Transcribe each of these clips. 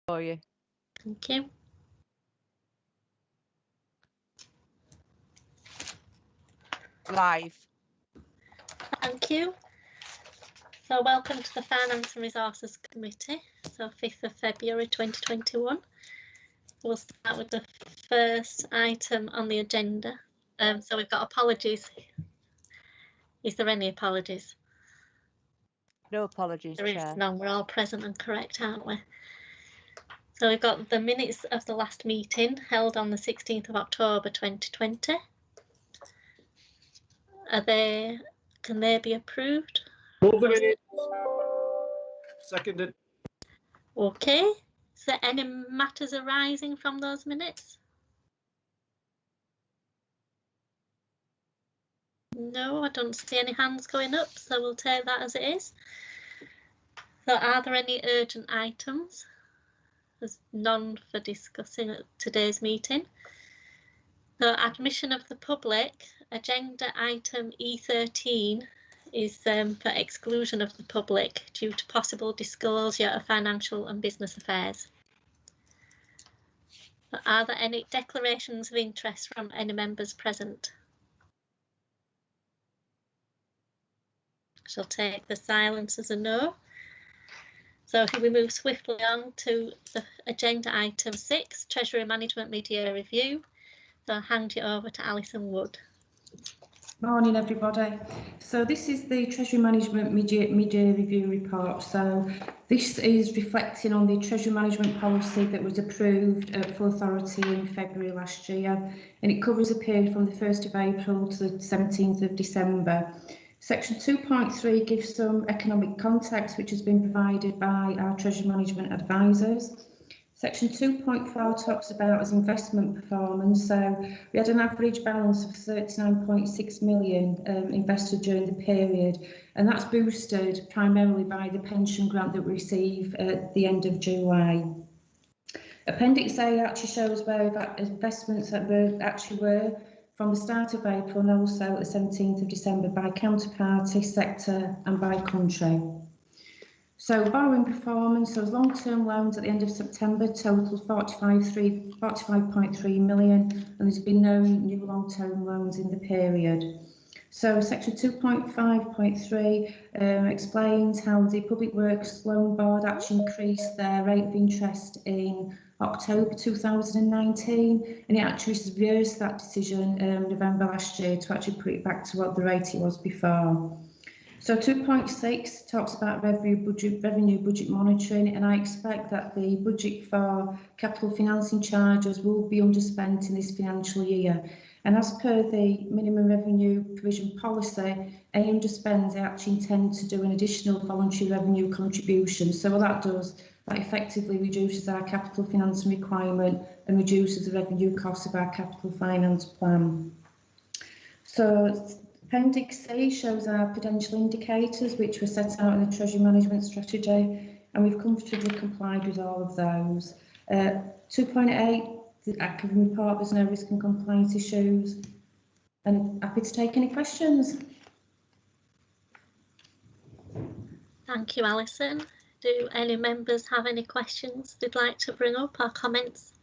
for you. Thank you. Live. Thank you. So welcome to the Finance and Resources Committee. So 5th of February 2021. We'll start with the first item on the agenda. So we've got apologies. Is there any apologies? No apologies, There Chair. is none. We're all present and correct, aren't we? So we've got the minutes of the last meeting held on the 16th of October 2020. Can they be approved? Move the minutes. Seconded. Okay. Is there any matters arising from those minutes? No, I don't see any hands going up, so we'll take that as it is. So are there any urgent items? There's none for discussing at today's meeting. So admission of the public, agenda item E13 is for exclusion of the public due to possible disclosure of financial and business affairs. Are there any declarations of interest from any members present? I shall take the silence as a no. So if we move swiftly on to the agenda item 6, Treasury Management Mid-Year Review. So I'll hand you over to Alison Wood. Morning everybody. So this is the Treasury Management mid-year review report. So this is reflecting on the Treasury Management policy that was approved at full authority in February last year, and it covers a period from the 1st of April to the 17th of December. Section 2.3 gives some economic context which has been provided by our Treasury Management advisors. Section 2.4 talks about as investment performance. So we had an average balance of 39.6 million invested during the period, and that's boosted primarily by the pension grant that we receive at the end of July. Appendix A actually shows where investments that were from the start of April and also at the 17th of December by counterparty, sector and by country. So borrowing performance, so long-term loans at the end of September totaled 45.3 million, and there's been no new long-term loans in the period. So section 2.5.3 explains how the Public Works Loan Board actually increased their rate of interest in October 2019, and it actually reversed that decision November last year to actually put it back to what the rate it was before. So 2.6 talks about revenue budget monitoring, and I expect that the budget for capital financing charges will be underspent in this financial year. And as per the minimum revenue provision policy, any underspends they actually intend to do an additional voluntary revenue contribution. So what that does, that effectively reduces our capital financing requirement and reduces the revenue costs of our capital finance plan. So Appendix C shows our prudential indicators, which were set out in the Treasury Management Strategy, and we've comfortably complied with all of those. 2.8, I can report there's no risk and compliance issues, and happy to take any questions. Thank you, Alison. Do any members have any questions they'd like to bring up or comments?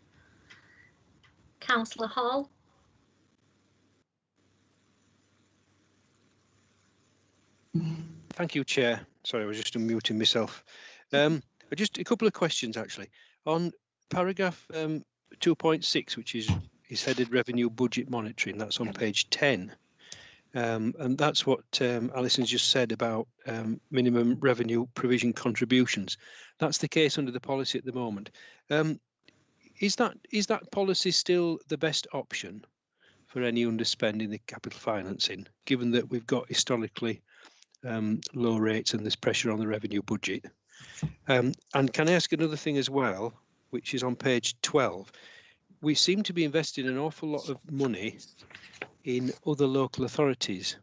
Councillor Hall. Thank you, Chair. Sorry, I was just unmuting myself. Just a couple of questions, actually. On paragraph 2.6, which is headed Revenue Budget Monitoring, that's on page 10. And that's what Alison's just said about minimum revenue provision contributions. That's the case under the policy at the moment. Is that policy still the best option for any underspend in the capital financing, given that we've got historically low rates and there's pressure on the revenue budget? And can I ask another thing as well, which is on page 12? We seem to be investing an awful lot of money in other local authorities,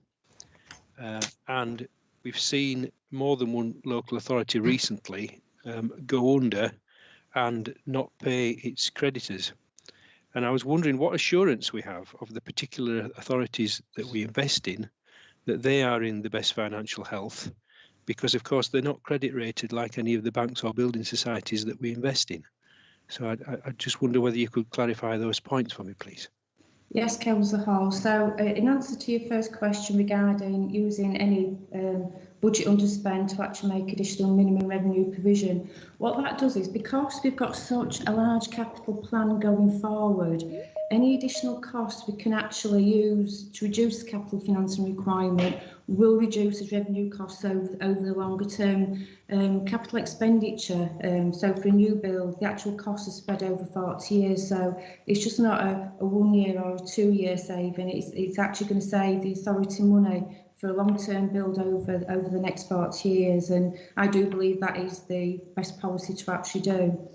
and we've seen more than one local authority recently go under and not pay its creditors. And I was wondering what assurance we have of the particular authorities that we invest in, that they are in the best financial health, because of course they're not credit rated like any of the banks or building societies that we invest in. So I just wonder whether you could clarify those points for me, please. Yes, Councillor Hall. So in answer to your first question regarding using any budget underspend to actually make additional minimum revenue provision, what that does is, because we've got such a large capital plan going forward, any additional costs we can actually use to reduce the capital financing requirement will reduce as revenue costs over the longer term. Capital expenditure, so for a new build, the actual costs are spread over 40 years, so it's just not a 1 year or a 2 year saving. It's actually going to save the authority money for a long-term build over the next 40 years, and I do believe that is the best policy to actually do.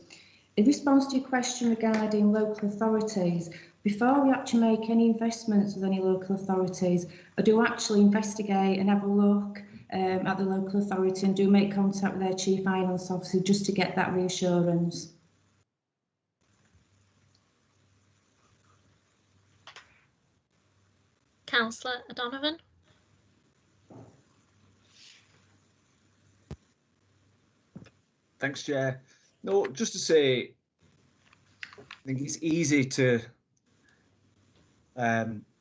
In response to your question regarding local authorities, before we actually make any investments with any local authorities, I do actually investigate and have a look at the local authority and do make contact with their Chief Finance Officer just to get that reassurance. Councillor O'Donovan. Thanks, Chair. No, just to say, I think it's easy to,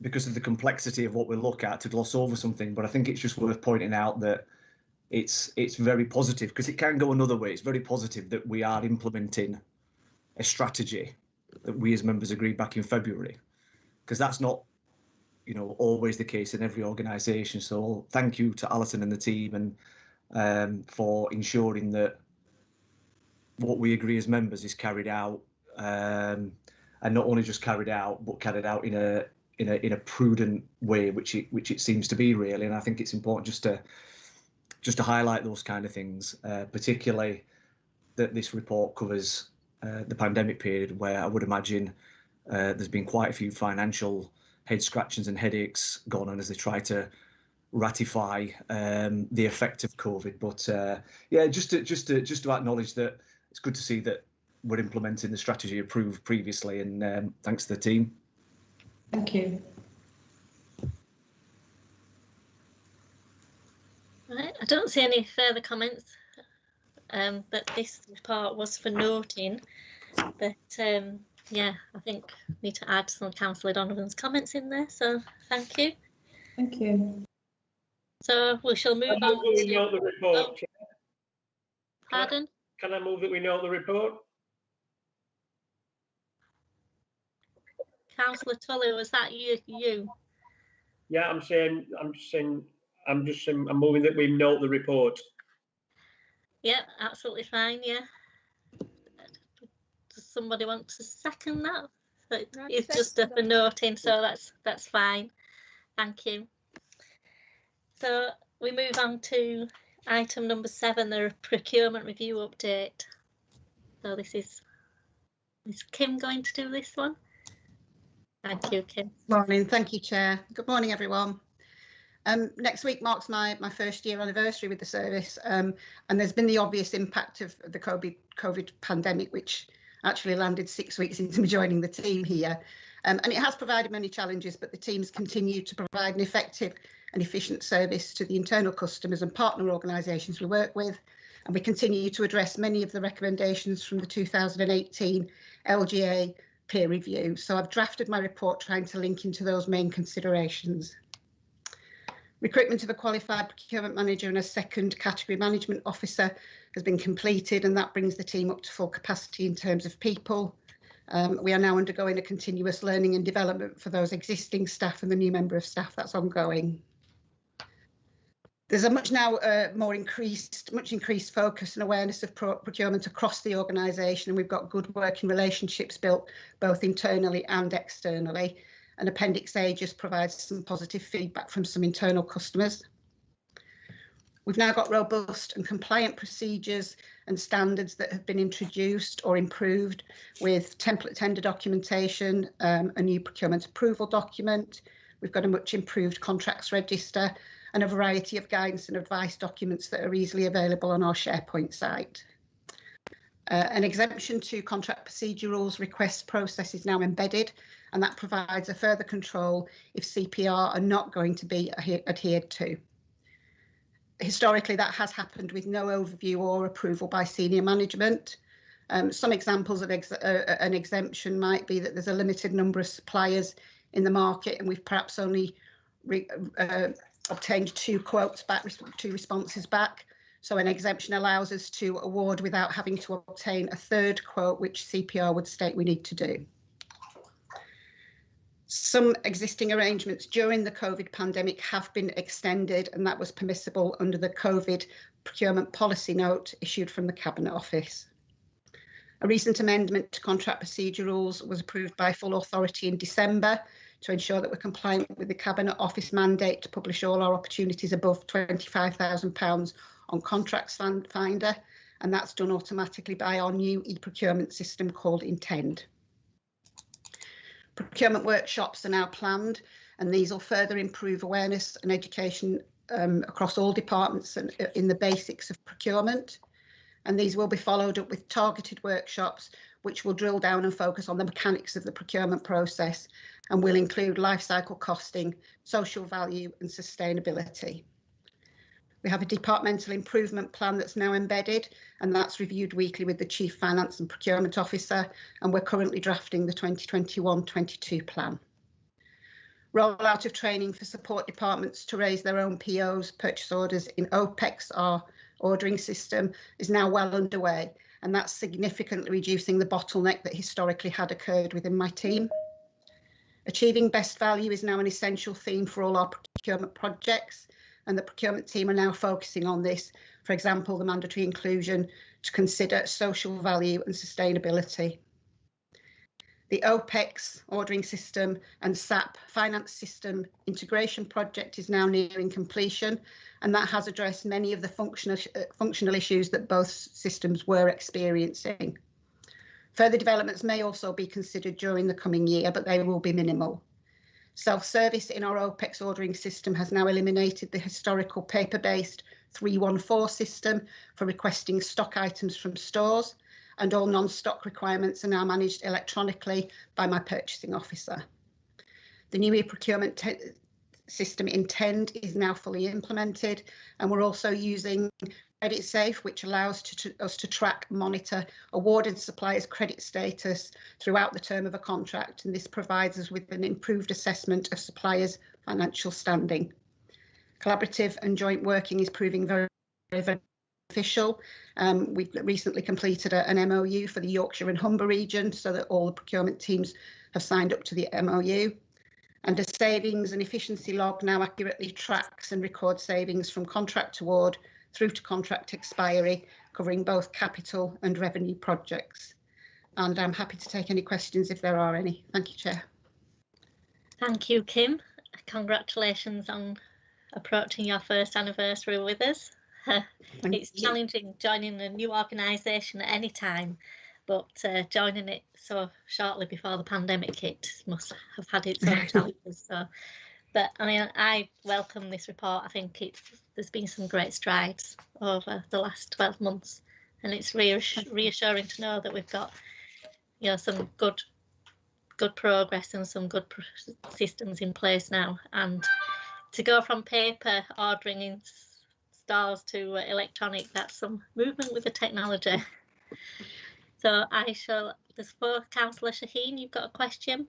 because of the complexity of what we look at, to gloss over something, but I think it's just worth pointing out that it's very positive, because it can go another way. It's very positive that we are implementing a strategy that we as members agreed back in February, because that's not, always the case in every organisation. So thank you to Alison and the team, and for ensuring that what we agree as members is carried out, and not only just carried out, but carried out in a prudent way, which it seems to be, really. And I think it's important just to highlight those kind of things, particularly that this report covers the pandemic period, where I would imagine there's been quite a few financial head scratchings and headaches going on as they try to ratify the effect of COVID. But yeah, just to acknowledge that it's good to see that we're implementing the strategy approved previously, and thanks to the team. Thank you. Right, I don't see any further comments, but this part was for noting. But yeah, I think we need to add some Councillor Donovan's comments in there, so thank you. Thank you. So we shall move on We to... note the report. Pardon? Can I move that we note the report? Councillor Tully, was that you? Yeah, I'm moving that we note the report. Yeah, absolutely fine. Yeah. Does somebody want to second that? It's just a noting, so that's fine. Thank you. So we move on to item number 7, the procurement review update. So is Kim going to do this one? Thank you, Kim. Morning, thank you, Chair. Good morning, everyone. Next week marks my first year anniversary with the service, and there's been the obvious impact of the COVID pandemic, which actually landed 6 weeks into me joining the team here. And it has provided many challenges, but the teams continue to provide an effective and efficient service to the internal customers and partner organisations we work with. And we continue to address many of the recommendations from the 2018 LGA peer review. So I've drafted my report trying to link into those main considerations. Recruitment of a qualified procurement manager and a second category management officer has been completed, and that brings the team up to full capacity in terms of people. We are now undergoing a continuous learning and development for those existing staff and the new member of staff that's ongoing. There's a much increased focus and awareness of procurement across the organisation, and we've got good working relationships built both internally and externally. And Appendix A just provides some positive feedback from some internal customers. We've now got robust and compliant procedures and standards that have been introduced or improved, with template tender documentation, a new procurement approval document. We've got a much improved contracts register and a variety of guidance and advice documents that are easily available on our SharePoint site. An exemption to contract procedure rules request process is now embedded, and that provides a further control if CPR are not going to be adhered to. Historically, that has happened with no overview or approval by senior management. Some examples of an exemption might be that there's a limited number of suppliers in the market and we've perhaps only obtained 2 quotes back, 2 responses back. So an exemption allows us to award without having to obtain a 3rd quote, which CPR would state we need to do. Some existing arrangements during the COVID pandemic have been extended, and that was permissible under the COVID procurement policy note issued from the Cabinet Office. A recent amendment to contract procedure rules was approved by full authority in December to ensure that we're compliant with the Cabinet Office mandate to publish all our opportunities above £25,000 on Contracts Finder, and that's done automatically by our new e-procurement system called Intend. Procurement workshops are now planned, and these will further improve awareness and education across all departments and in the basics of procurement. And these will be followed up with targeted workshops, which will drill down and focus on the mechanics of the procurement process and will include life cycle costing, social value and sustainability. We have a departmental improvement plan that's now embedded, and that's reviewed weekly with the Chief Finance and Procurement Officer, and we're currently drafting the 2021-22 plan. Rollout of training for support departments to raise their own POs, purchase orders in OPEX, our ordering system, is now well underway, and that's significantly reducing the bottleneck that historically had occurred within my team. Achieving best value is now an essential theme for all our procurement projects, and the procurement team are now focusing on this. For example, the mandatory inclusion to consider social value and sustainability. The OPEX ordering system and SAP finance system integration project is now nearing completion, and that has addressed many of the functional issues that both systems were experiencing. Further developments may also be considered during the coming year, but they will be minimal. Self-service in our OPEX ordering system has now eliminated the historical paper-based 314 system for requesting stock items from stores, and all non-stock requirements are now managed electronically by my purchasing officer. The new e-procurement system Intend is now fully implemented, and we're also using Credit Safe, which allows us to track and monitor awarded suppliers' credit status throughout the term of a contract, and this provides us with an improved assessment of suppliers' financial standing. Collaborative and joint working is proving very, very beneficial. We've recently completed an MOU for the Yorkshire and Humber region, so that all the procurement teams have signed up to the MOU. And a savings and efficiency log now accurately tracks and records savings from contract award through to contract expiry, covering both capital and revenue projects. And I'm happy to take any questions if there are any. Thank you, Chair. Thank you, Kim. Congratulations on approaching your first anniversary with us. It's challenging joining a new organisation at any time, but joining it so shortly before the pandemic hit must have had its own challenges. So, but I mean, I welcome this report. I think there's been some great strides over the last 12 months, and it's reassuring to know that we've got, you know, some good progress and some good systems in place now. And to go from paper ordering in stores to electronic, that's some movement with the technology. So there's Councillor Shaheen, you've got a question?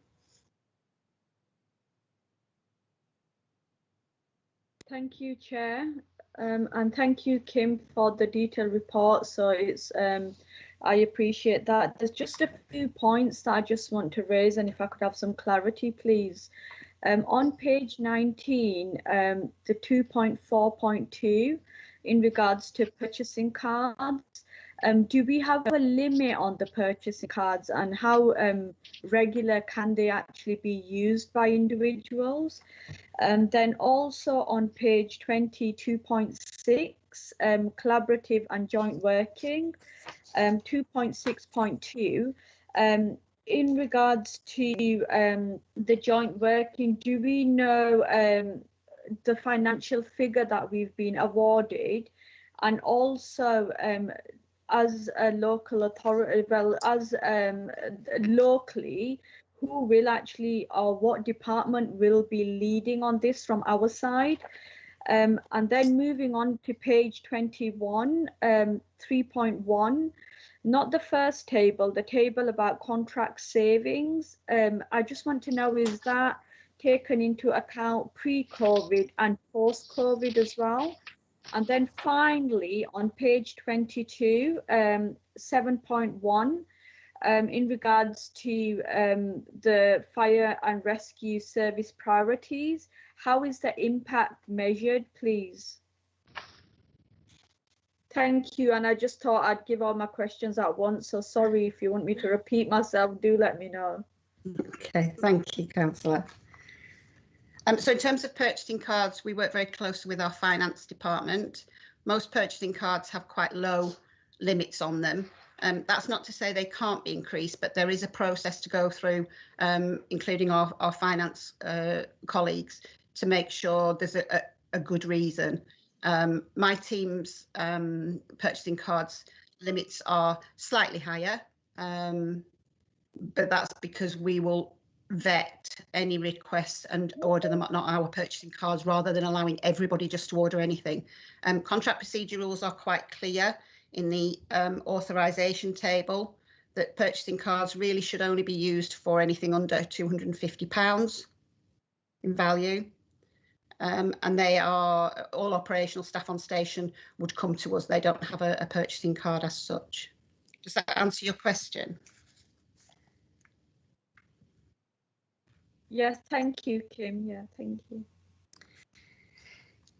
Thank you, Chair, and thank you, Kim, for the detailed report. So it's I appreciate that. There's just a few points that I just want to raise, and if I could have some clarity, please. On page 19, the 2.4.2, in regards to purchasing cards, do we have a limit on the purchasing cards, and how regular can they actually be used by individuals? And then also on page 22.6, collaborative and joint working, 2.6.2, in regards to the joint working, do we know the financial figure that we've been awarded, and also as a local authority, well, as locally, who will actually, or what department will be leading on this from our side? And then moving on to page 21, 3.1, not the first table, the table about contract savings. I just want to know, is that taken into account pre-COVID and post-COVID as well? And then finally, on page 22, 7.1, in regards to the fire and rescue service priorities, how is the impact measured, please? Thank you. And I just thought I'd give all my questions at once. So sorry if you want me to repeat myself, do let me know. Okay, thank you, Councillor. So in terms of purchasing cards, we work very closely with our finance department. Most purchasing cards have quite low limits on them. That's not to say they can't be increased, but there is a process to go through, including our finance colleagues, to make sure there's a good reason. My team's purchasing cards limits are slightly higher, but that's because we will vet any requests and order them, not our purchasing cards, rather than allowing everybody just to order anything. Contract procedure rules are quite clear in the authorisation table that purchasing cards really should only be used for anything under £250 in value. And they are, all operational staff on station would come to us. They don't have a purchasing card as such. Does that answer your question? Yes, thank you, Kim. Yeah, thank you.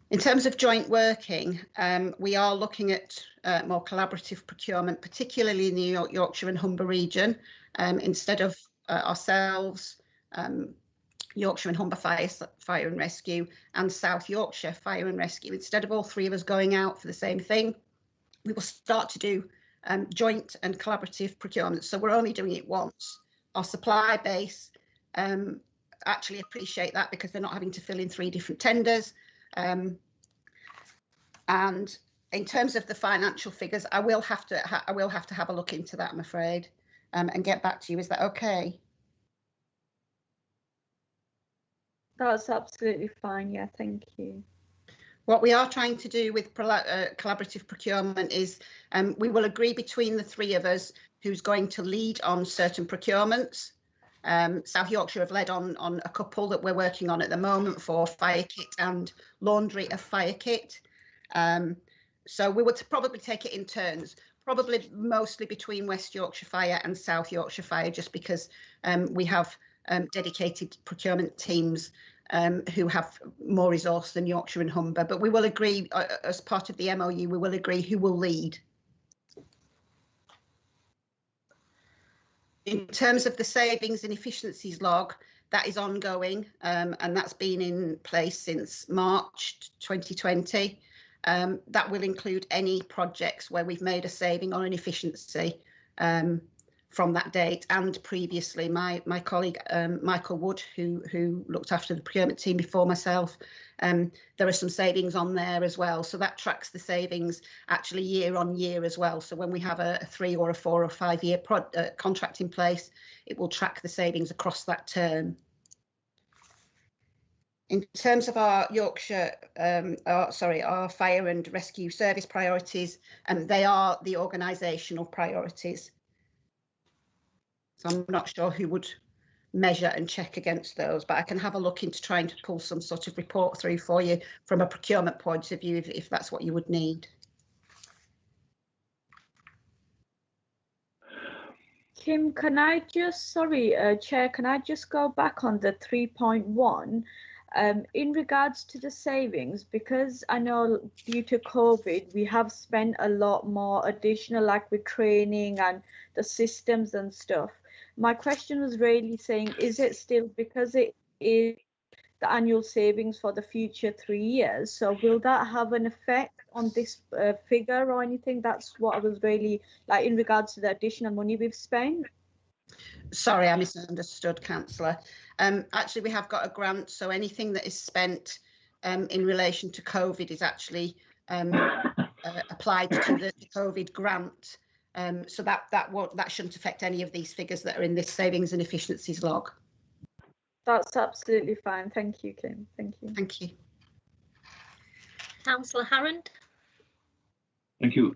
In terms of joint working, we are looking at more collaborative procurement, particularly in the Yorkshire and Humber region. Instead of ourselves, Yorkshire and Humber Fire and Rescue and South Yorkshire Fire and Rescue, instead of all three of us going out for the same thing, we will start to do joint and collaborative procurement. So we're only doing it once. Our supply base actually appreciate that because they're not having to fill in 3 different tenders. And in terms of the financial figures, I will have to have a look into that, I'm afraid, and get back to you. Is that okay? That's absolutely fine. Yeah, thank you. What we are trying to do with collaborative procurement is we will agree between the 3 of us who's going to lead on certain procurements. South Yorkshire have led on a couple that we're working on at the moment for fire kit and laundry of fire kit. So we would probably take it in turns, probably mostly between West Yorkshire Fire and South Yorkshire Fire, just because we have dedicated procurement teams who have more resource than Yorkshire and Humber. But we will agree, as part of the MOU, we will agree who will lead. In terms of the savings and efficiencies log, that is ongoing, and that's been in place since March 2020. That will include any projects where we've made a saving on an efficiency from that date, and previously my colleague Michael Wood, who looked after the procurement team before myself, there are some savings on there as well. So that tracks the savings actually year on year as well. So when we have a 3 or a 4 or 5 year contract in place, it will track the savings across that term. In terms of our Yorkshire, our fire and rescue service priorities, they are the organisational priorities. So I'm not sure who would measure and check against those, but I can have a look into trying to pull some sort of report through for you from a procurement point of view, if that's what you would need. Kim, can I just, sorry, Chair, can I just go back on the 3.1? In regards to the savings, because I know due to COVID, we have spent a lot more additional, like with training and the systems and stuff. My question was really saying, is it still, because it is the annual savings for the future 3 years, so will that have an effect on this figure or anything? That's what I was really, like, in regards to the additional money we've spent. Sorry, I misunderstood, Councillor. Actually, we have got a grant, so anything that is spent in relation to COVID is actually applied to the COVID grant. So that shouldn't affect any of these figures that are in this savings and efficiencies log. That's absolutely fine. Thank you, Kim. Thank you. Thank you. Councillor Harrand. Thank you.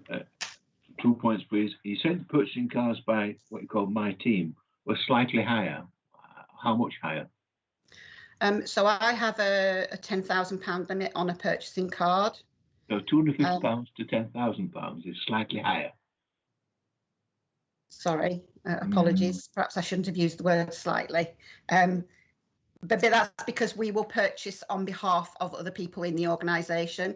2 points, please. You said the purchasing cards by what you call my team were slightly higher. How much higher? So I have a £10,000 limit on a purchasing card. So £250 to £10,000 is slightly higher. Sorry, apologies. Perhaps I shouldn't have used the word slightly. But that's because we will purchase on behalf of other people in the organisation.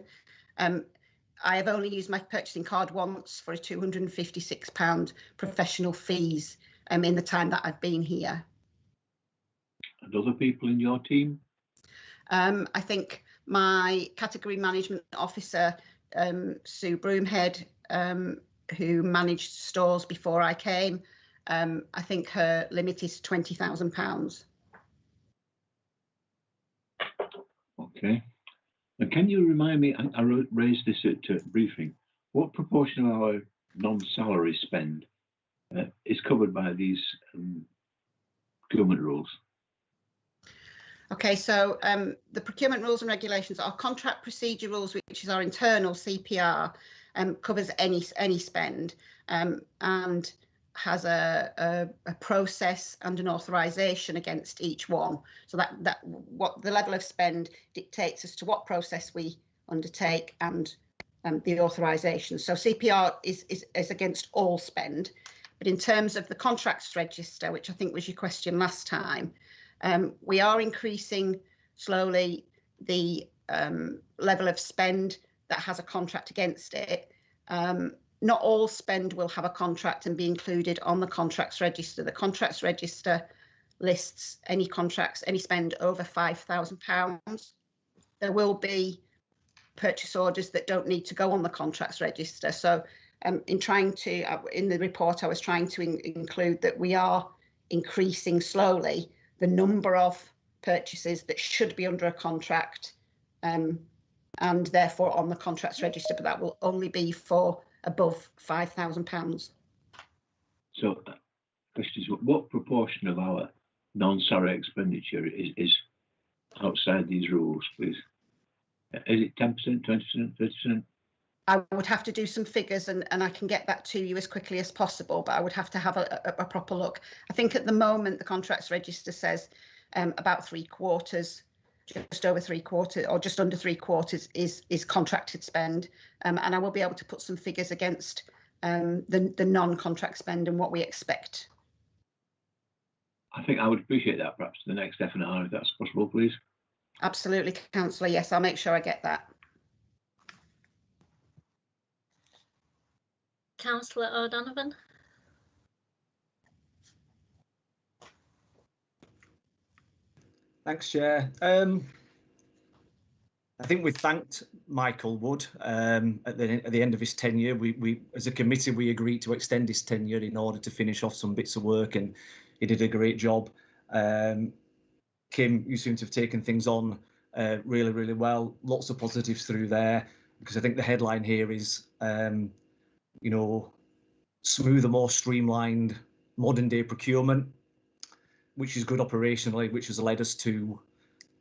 I have only used my purchasing card once for a £256 professional fees in the time that I've been here. And other people in your team? I think my category management officer, Sue Broomhead, who managed stores before I came, I think her limit is £20,000. Okay. And can you remind me, I raised this at briefing, what proportion of our non-salary spend is covered by these procurement rules? Okay, so the procurement rules and regulations are contract procedure rules, which is our internal CPR, covers any spend and has a process and an authorisation against each one. So that what the level of spend dictates as to what process we undertake and the authorisation. So CPR is against all spend, but in terms of the contracts register, which I think was your question last time, we are increasing slowly the level of spend that has a contract against it. Not all spend will have a contract and be included on the contracts register. The contracts register lists any contracts, any spend over £5,000. There will be purchase orders that don't need to go on the contracts register. So in the report, I was trying to include that we are increasing slowly the number of purchases that should be under a contract and therefore on the contracts register, but that will only be for above £5,000. So the question is, what proportion of our non-salary expenditure is outside these rules, please? Is it 10%, 20%, 30%? I would have to do some figures and I can get that to you as quickly as possible, but I would have to have a proper look. I think at the moment the contracts register says about 3/4, just over 3/4 or just under 3/4 is contracted spend, and I will be able to put some figures against the non-contract spend and what we expect. I think I would appreciate that perhaps the next F&R, if that's possible, please. Absolutely, Councillor. Yes, I'll make sure I get that. Councillor O'Donovan. Thanks, Chair. I think we thanked Michael Wood at the end of his tenure. We, as a committee, we agreed to extend his tenure in order to finish off some bits of work, and he did a great job. Kim, you seem to have taken things on really, really well. Lots of positives through there, because I think the headline here is, you know, smoother, more streamlined, modern day procurement, which is good operationally, which has led us to,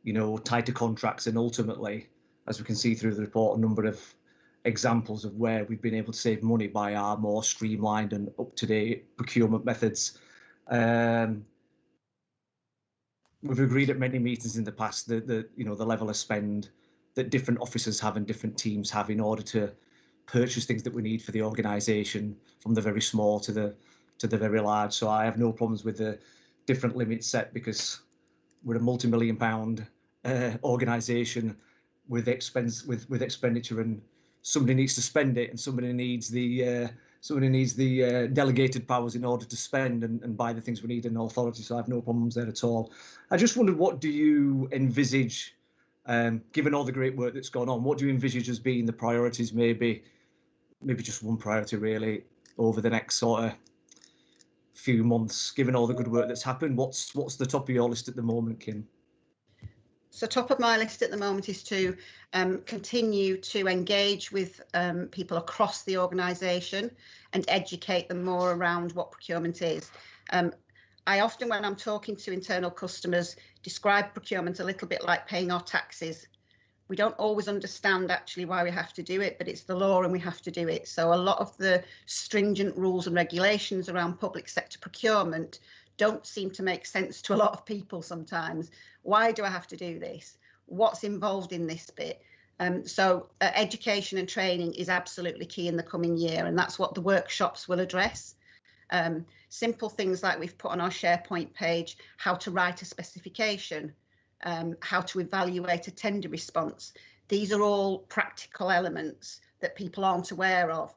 you know, tighter contracts and ultimately, as we can see through the report, a number of examples of where we've been able to save money by our more streamlined and up-to-date procurement methods. We've agreed at many meetings in the past that the level of spend that different officers have and different teams have in order to purchase things that we need for the organisation, from the very small to the very large. So I have no problems with the different limits set, because we're a multi-million-pound organisation with expenditure, and somebody needs to spend it, and somebody needs the delegated powers in order to spend and buy the things we need in authority. So I have no problems there at all. I just wondered, what do you envisage, given all the great work that's gone on, what do you envisage as being the priorities, maybe just one priority really, over the next sort of few months, given all the good work that's happened? What's the top of your list at the moment, Kim? So top of my list at the moment is to continue to engage with people across the organisation and educate them more around what procurement is. I often, when I'm talking to internal customers, describe procurement a little bit like paying our taxes. we don't always understand actually why we have to do it, but it's the law and we have to do it. So a lot of the stringent rules and regulations around public sector procurement don't seem to make sense to a lot of people sometimes. Why do I have to do this? What's involved in this bit? So education and training is absolutely key in the coming year, and that's what the workshops will address. Simple things like we've put on our SharePoint page, how to write a specification, how to evaluate a tender response. These are all practical elements that people aren't aware of.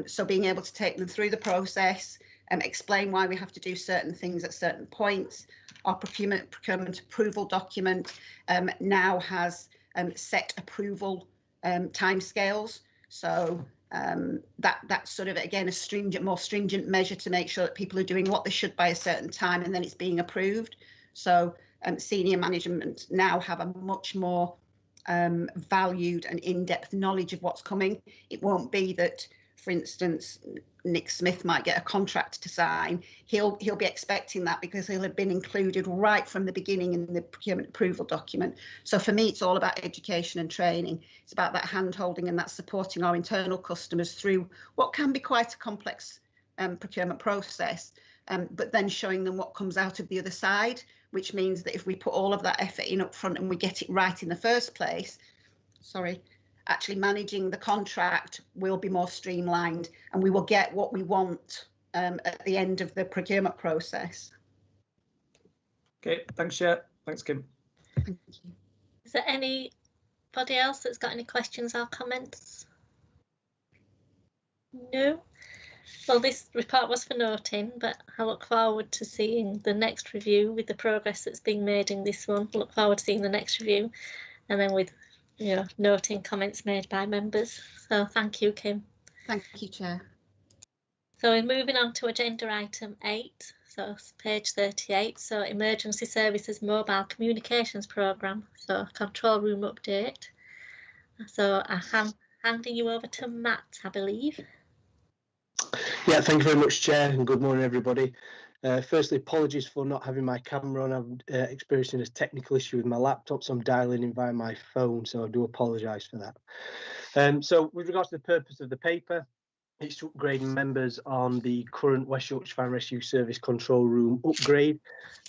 So being able to take them through the process and explain why we have to do certain things at certain points. Our procurement approval document now has set approval timescales. So that's sort of, again, a more stringent measure to make sure that people are doing what they should by a certain time and then it's being approved. So senior management now have a much more valued and in-depth knowledge of what's coming. It won't be that, for instance, Nick Smith might get a contract to sign. He'll be expecting that because he'll have been included right from the beginning in the procurement approval document. So for me, it's all about education and training. It's about that hand-holding and that supporting our internal customers through what can be quite a complex procurement process, but then showing them what comes out of the other side, which means that if we put all of that effort in up front and we get it right in the first place, actually managing the contract will be more streamlined and we will get what we want at the end of the procurement process. Okay, thanks, Chair. Thanks, Kim. Thank you. Is there anybody else that's got any questions or comments? No? Well, this report was for noting, but I look forward to seeing the next review with the progress that's being made in this one. I look forward to seeing the next review and then with, you know, noting comments made by members. So thank you, Kim. Thank you, Chair. So we're moving on to agenda item 8, so page 38. So emergency services mobile communications programme, so control room update. So I'm handing you over to Matt, I believe. Yeah, thank you very much, Chair, and good morning, everybody. Firstly, apologies for not having my camera on. I'm experiencing a technical issue with my laptop, so I'm dialing in via my phone, so I do apologise for that. So with regards to the purpose of the paper, it's to upgrade members on the current West Yorkshire Fire and Rescue Service control room upgrade.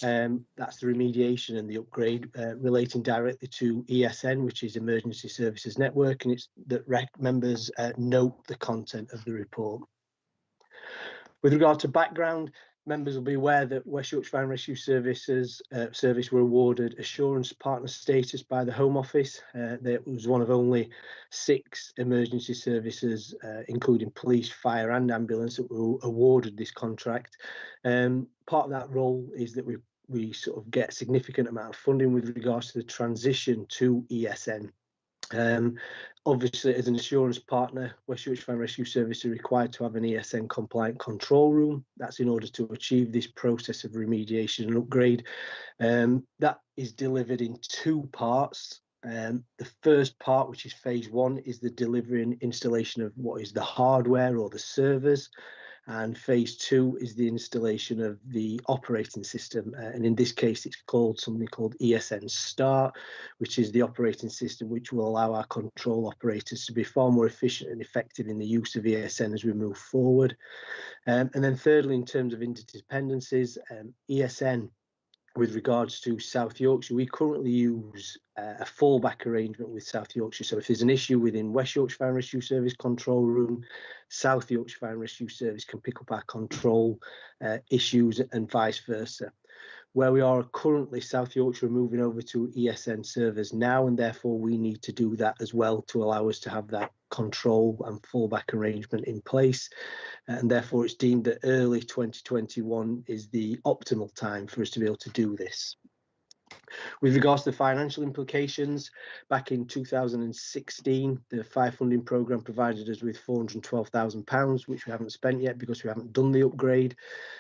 That's the remediation and the upgrade relating directly to ESN, which is Emergency Services Network, and it's that members note the content of the report. With regard to background, members will be aware that West Yorkshire Fire and Rescue Services were awarded assurance partner status by the Home Office. That was one of only 6 emergency services, including police, fire and ambulance, that were awarded this contract. Part of that role is that we sort of get a significant amount of funding with regards to the transition to ESN. Obviously, as an assurance partner, West Yorkshire Fire and Rescue Service are required to have an ESN compliant control room. That's in order to achieve this process of remediation and upgrade. That is delivered in 2 parts. The first part, which is phase 1, is the delivery and installation of what is the hardware or the servers. And phase 2 is the installation of the operating system, and in this case it's called something called ESN Start, which is the operating system which will allow our control operators to be far more efficient and effective in the use of ESN as we move forward. And then thirdly, in terms of interdependencies, ESN, with regards to South Yorkshire, we currently use a fallback arrangement with South Yorkshire. So if there's an issue within West Yorkshire Fire and Rescue Service control room, South Yorkshire Fire and Rescue Service can pick up our control issues and vice versa. Where we are currently, South Yorkshire are moving over to ESN servers now, and therefore we need to do that as well to allow us to have that control and fallback arrangement in place. And therefore it's deemed that early 2021 is the optimal time for us to be able to do this. With regards to the financial implications, back in 2016, the fire funding programme provided us with £412,000, which we haven't spent yet because we haven't done the upgrade.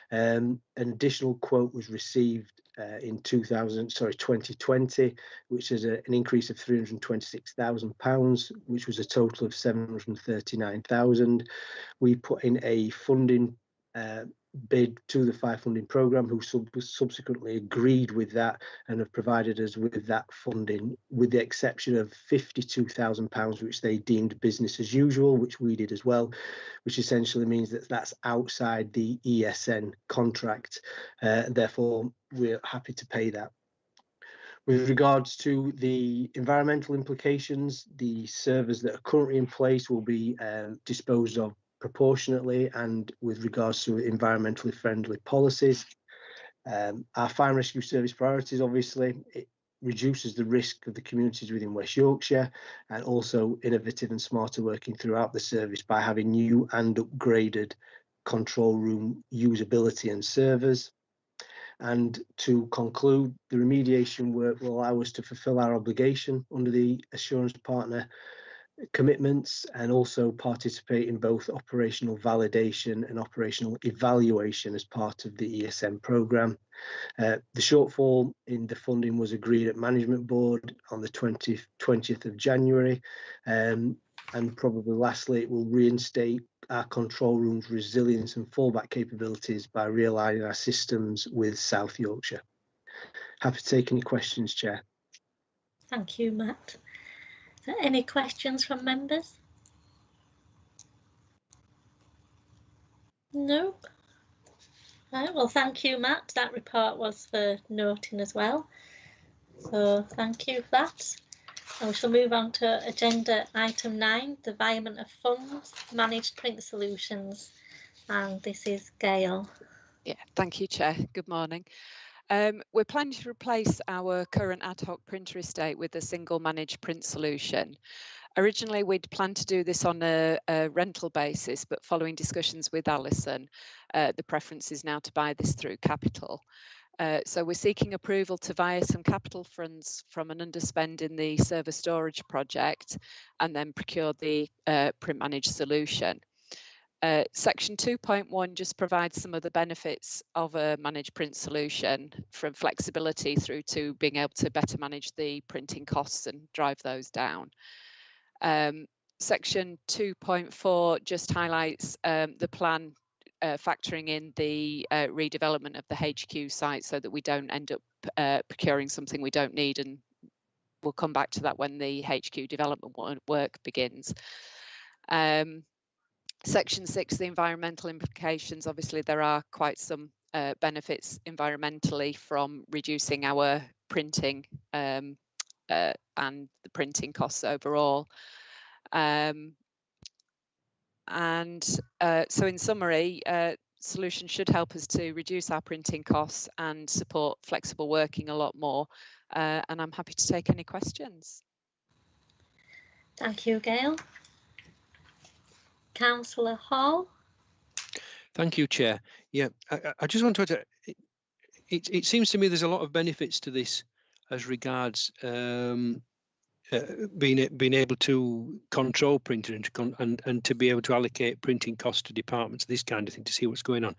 An additional quote was received in 2020, which is an increase of £326,000, which was a total of £739,000. We put in a funding bid to the Fire Funding Programme, who subsequently agreed with that and have provided us with that funding, with the exception of £52,000, which they deemed business as usual, which we did as well, which essentially means that that's outside the ESN contract. Therefore, we're happy to pay that. With regards to the environmental implications, the servers that are currently in place will be disposed of proportionately and with regards to environmentally friendly policies. Our fire and rescue service priorities, obviously, it reduces the risk of the communities within West Yorkshire, and also innovative and smarter working throughout the service by having new and upgraded control room usability and servers. And to conclude, the remediation work will allow us to fulfil our obligation under the assurance partner commitments and also participate in both operational validation and operational evaluation as part of the ESM programme. The shortfall in the funding was agreed at Management Board on the 20th of January. And probably lastly, it will reinstate our control room's resilience and fallback capabilities by realigning our systems with South Yorkshire. Happy to take any questions, Chair. Thank you, Matt. Is there any questions from members? No? Right, well, thank you, Matt. That report was for noting as well. So thank you for that. And we shall move on to agenda item 9, the environment of funds, managed print solutions. And this is Gail. Yeah, thank you, Chair. Good morning. We're planning to replace our current ad hoc printer estate with a single managed print solution. Originally, we'd planned to do this on a rental basis, but following discussions with Alison, the preference is now to buy this through capital. So we're seeking approval to via some capital funds from an underspend in the server storage project and then procure the print managed solution. Section 2.1 just provides some of the benefits of a managed print solution, from flexibility through to being able to better manage the printing costs and drive those down. Section 2.4 just highlights the plan factoring in the redevelopment of the HQ site so that we don't end up procuring something we don't need, and we'll come back to that when the HQ development work begins. Section 6, the environmental implications. Obviously, there are quite some benefits environmentally from reducing our printing and the printing costs overall. So in summary, solution should help us to reduce our printing costs and support flexible working a lot more. And I'm happy to take any questions. Thank you, Gail. Councillor Hall. Thank you, Chair. Yeah, I just want to, it seems to me there's a lot of benefits to this as regards being able to control printer and to be able to allocate printing costs to departments, this kind of thing, to see what's going on.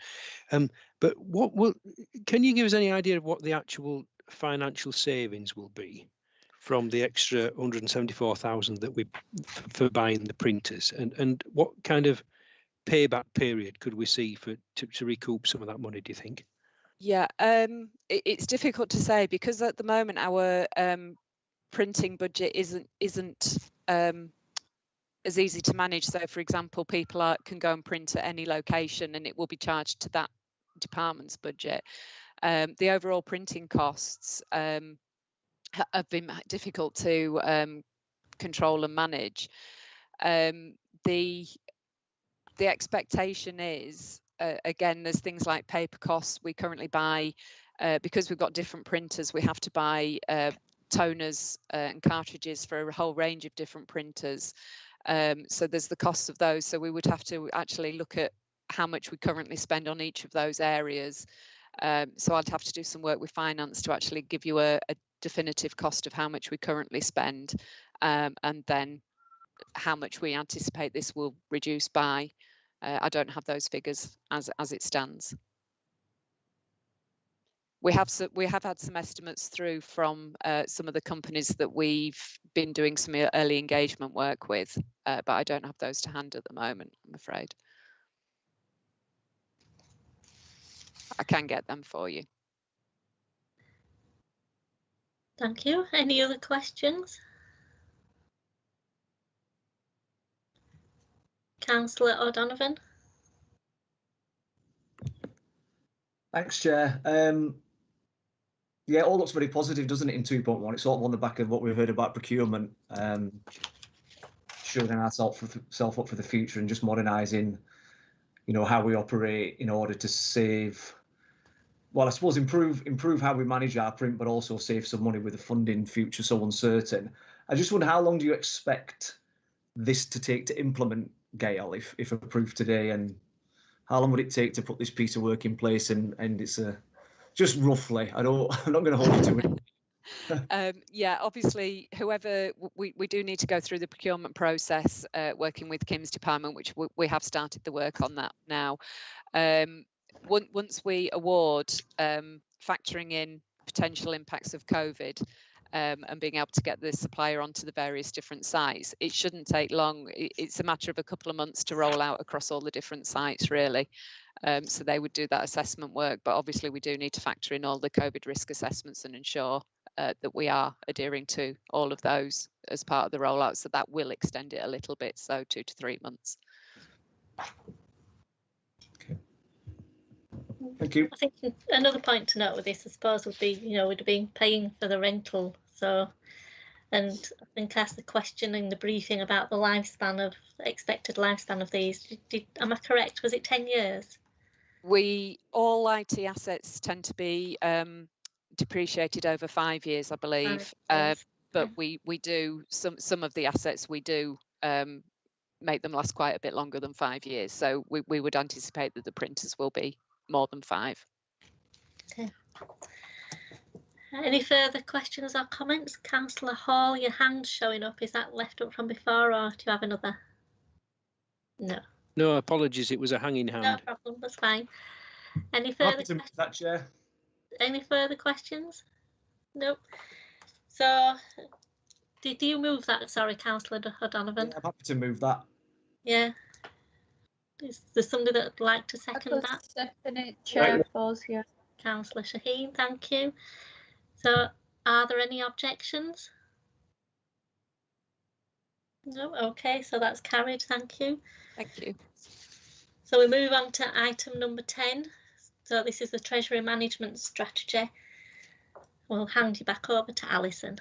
But can you give us any idea of what the actual financial savings will be from the extra 174,000 that we for buying the printers, and what kind of payback period could we see to recoup some of that money, do you think? Yeah, it's difficult to say because at the moment our printing budget isn't as easy to manage. So, for example, people can go and print at any location, and it will be charged to that department's budget. The overall printing costs have been difficult to control and manage. The expectation is, again, there's things like paper costs. We currently buy, because we've got different printers, we have to buy toners and cartridges for a whole range of different printers. So there's the cost of those. So we would have to actually look at how much we currently spend on each of those areas. So I'd have to do some work with finance to actually give you a definitive cost of how much we currently spend, and then how much we anticipate this will reduce by. I don't have those figures as it stands. We have had some estimates through from some of the companies that we've been doing some early engagement work with, but I don't have those to hand at the moment, I'm afraid. I can get them for you. Thank you. Any other questions? Councillor O'Donovan? Thanks, Chair. Yeah, it all looks very positive, doesn't it, in 2.1? It's sort of on the back of what we've heard about procurement, shoring ourselves up for the future and just modernising, you know, how we operate in order to save, well, I suppose improve how we manage our print, but also save some money with the funding future so uncertain. I just wonder, how long do you expect this to take to implement, Gail, if approved today, and how long would it take to put this piece of work in place? And it's just roughly, I'm not going to hold you to it. Yeah, obviously, whoever we do need to go through the procurement process, working with Kim's department, which we have started the work on that now. Once we award, factoring in potential impacts of COVID, and being able to get the supplier onto the various different sites, it shouldn't take long. It's a matter of a couple of months to roll out across all the different sites, really. So they would do that assessment work, but obviously we do need to factor in all the COVID risk assessments and ensure that we are adhering to all of those as part of the rollout. So that will extend it a little bit, so 2 to 3 months. Okay. Thank you. I think another point to note with this, I suppose, would be, you know, we'd have been paying for the rental. So, and I think I asked the question in the briefing about the lifespan of, expected lifespan of these. Am I correct? Was it 10 years? All IT assets tend to be depreciated over 5 years, I believe. But we do some of the assets, we do make them last quite a bit longer than 5 years. So we would anticipate that the printers will be more than 5. Okay. Any further questions or comments? Councillor Hall, your hand's showing up. Is that left up from before, or do you have another? No. No, apologies. It was a hanging hand. No problem. That's fine. Any further questions? That, Chair. Any further questions? Nope. So, did you move that? Sorry, Councillor O'Donovan. Yeah, I'm happy to move that. Yeah. Is there somebody that would like to second that? Second it, Chair. Yeah. Councillor Shaheen, thank you. So, are there any objections? No. Okay, so that's carried. Thank you. Thank you. So we move on to item number 10. So this is the Treasury Management Strategy. We'll hand you back over to Alison.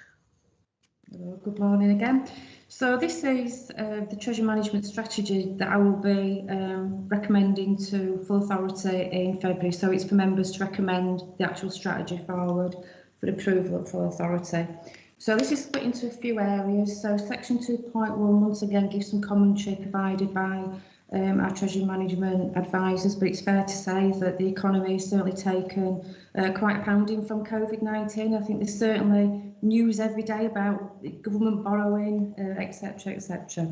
Good morning again. So this is the Treasury Management Strategy that I will be recommending to full authority in February. So it's for members to recommend the actual strategy forward for approval at full authority. So this is split into a few areas. So section 2.1 once again gives some commentary provided by our Treasury Management advisors, but it's fair to say that the economy has certainly taken quite a pounding from COVID-19. I think there's certainly news every day about government borrowing, etc., etc.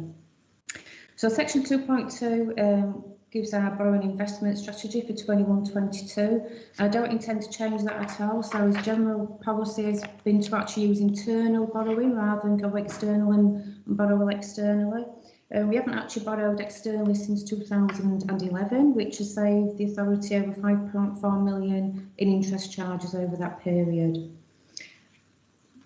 So section 2.2 gives our borrowing investment strategy for 21-22. I don't intend to change that at all. So his general policy has been to actually use internal borrowing rather than go external and borrow externally. We haven't actually borrowed externally since 2011, which has saved the authority over 5.4 million in interest charges over that period.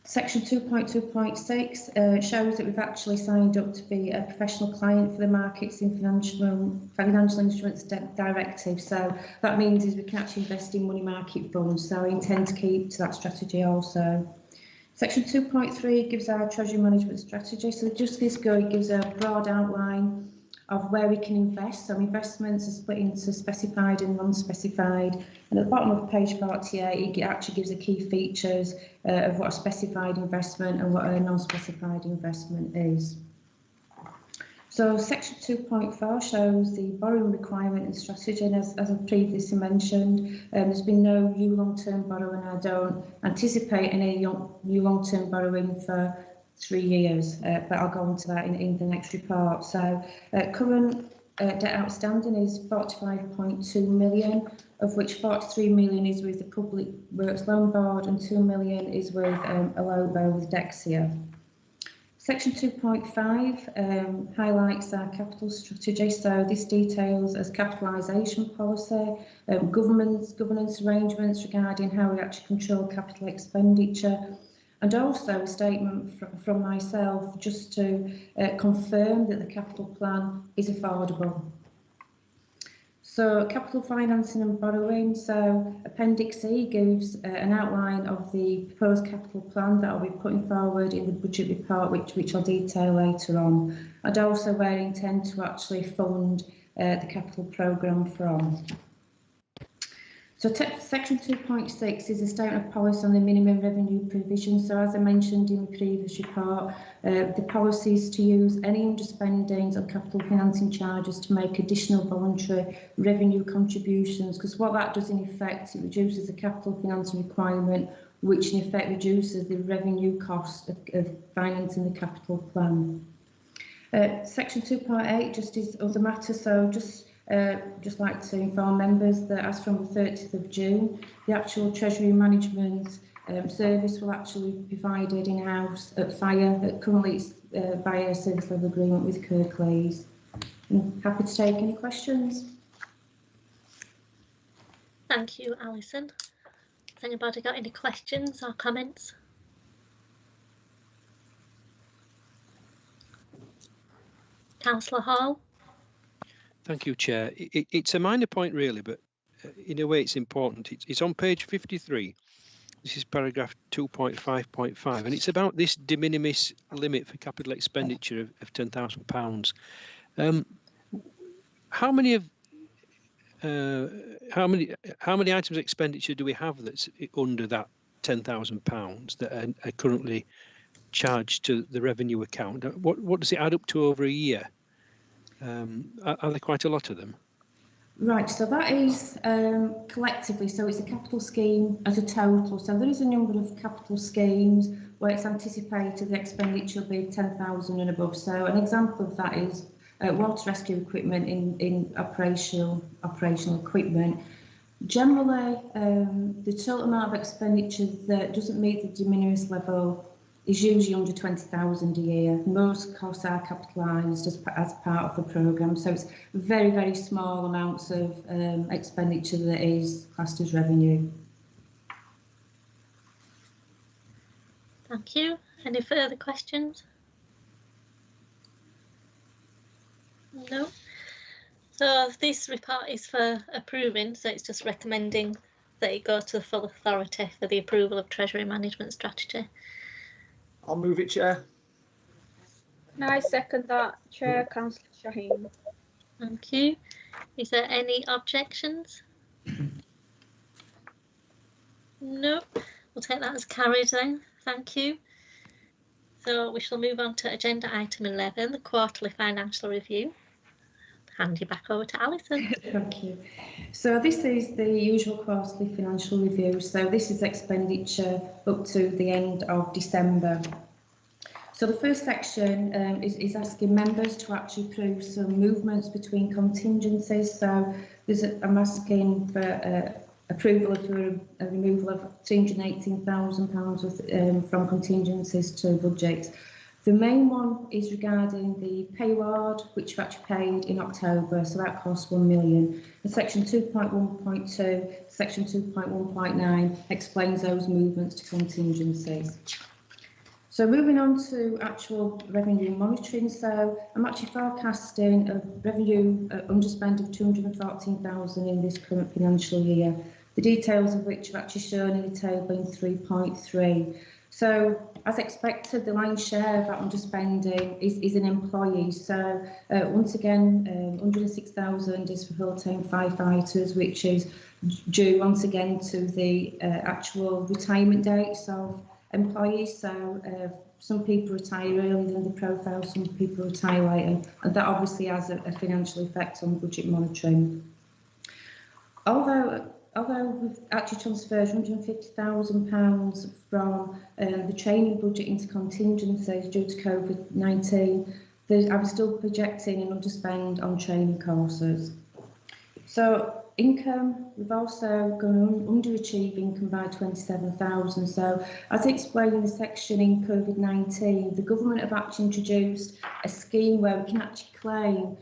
Section 2.2.6 shows that we've actually signed up to be a professional client for the Markets in Financial Instruments Directive. So that means is we can actually invest in money market funds. So I intend to keep to that strategy also. Section 2.3 gives our Treasury Management Strategy. So just this go, it gives a broad outline of where we can invest. So investments are split into specified and non-specified. And at the bottom of page 48, it actually gives the key features of what a specified investment and what a non-specified investment is. So section 2.4 shows the borrowing requirement and strategy, and as I previously mentioned, there's been no new long-term borrowing. I don't anticipate any new long-term borrowing for 3 years, but I'll go on to that in the next report. So current debt outstanding is 45.2 million, of which 43 million is with the Public Works Loan Board and 2 million is with a loan with Dexia. Section 2.5 highlights our capital strategy. So this details as capitalisation policy, governance arrangements regarding how we actually control capital expenditure, and also a statement from myself just to confirm that the capital plan is affordable. So capital financing and borrowing. So Appendix E gives an outline of the proposed capital plan that I'll be putting forward in the budget report, which I'll detail later on, and also where I intend to actually fund the capital programme from. So section 2.6 is a statement of policy on the minimum revenue provision. So as I mentioned in the previous report, the policy is to use any underspendings on capital financing charges to make additional voluntary revenue contributions, because what that does in effect, it reduces the capital financing requirement, which in effect reduces the revenue cost of financing the capital plan. Section 2.8 just is other matters, so just like to inform members that as from the 30th of June, the actual Treasury Management service will actually be provided in-house at FIRE. Currently it's via a service level agreement with Kirklees. I'm happy to take any questions. Thank you, Alison. Has anybody got any questions or comments? Councillor Hall. Thank you, Chair. It's a minor point really, but in a way it's important. It's on page 53. This is paragraph 2.5.5, and it's about this de minimis limit for capital expenditure of £10,000. How many items of expenditure do we have that's under that £10,000 that are currently charged to the revenue account? What does it add up to over a year? Are there quite a lot of them? Right, so that is collectively, so it's a capital scheme as a total. So there is a number of capital schemes where it's anticipated the expenditure will be 10,000 and above. So an example of that is water rescue equipment in operational equipment. Generally, the total amount of expenditure that doesn't meet the de minimis level is usually under 20,000 a year. Most costs are capitalised as part of the programme, so it's very, very small amounts of expenditure that is classed as revenue. Thank you. Any further questions? No. So this report is for approving, so it's just recommending that it go to the full authority for the approval of Treasury Management Strategy. I'll move it, Chair. No, I second that, Chair. Councillor Shaheen. Thank you. Is there any objections? No. We'll take that as carried then. Thank you. So we shall move on to agenda item 11, the quarterly financial review. Hand you back over to Alison. Thank you. So this is the usual quarterly financial review. So this is expenditure up to the end of December. So the first section is asking members to actually approve some movements between contingencies. So I'm asking for approval for a removal of £218,000 from contingencies to budgets. The main one is regarding the pay award, which we actually paid in October, so that cost £1 million. And section 2.1.2, section 2.1.9 explains those movements to contingencies. So moving on to actual revenue monitoring, so I'm actually forecasting a revenue underspend of 214,000 in this current financial year, the details of which are actually shown in the table in 3.3. So, as expected, the lion's share of that underspending is in employees. So, once again, 106,000 is for full-time firefighters, which is due once again to the actual retirement dates of employees. So, some people retire earlier than the profile, some people retire later, and that obviously has a financial effect on budget monitoring. Although we've actually transferred £150,000 from the training budget into contingencies due to COVID-19, I'm still projecting an underspend on training courses. So income, we've also gone underachieve income by 27,000. So as explained in the section in COVID-19, the government have actually introduced a scheme where we can actually claim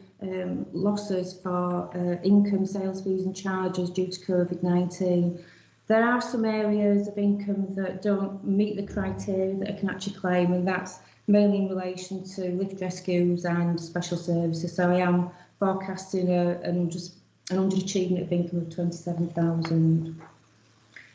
losses for income, sales fees and charges due to COVID-19. There are some areas of income that don't meet the criteria that I can actually claim, and that's mainly in relation to lift rescues and special services. So I am forecasting an underachievement of income of 27,000.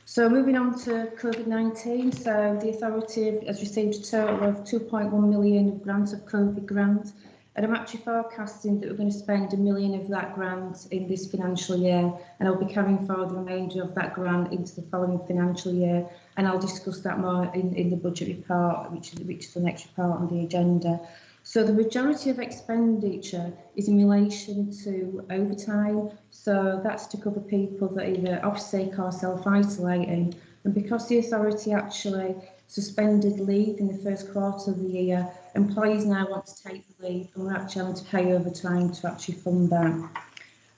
So moving on to COVID-19, so the authority has received a total of 2.1 million of grants of COVID grant, and I'm actually forecasting that we're going to spend £1 million of that grant in this financial year, and I'll be carrying forward the remainder of that grant into the following financial year, and I'll discuss that more in the budget report, which is the next report on the agenda. So the majority of expenditure is in relation to overtime. So that's to cover people that are either off sick or self-isolating. And because the authority actually suspended leave in the first quarter of the year, employees now want to take the leave, and we're actually having to pay overtime to actually fund that.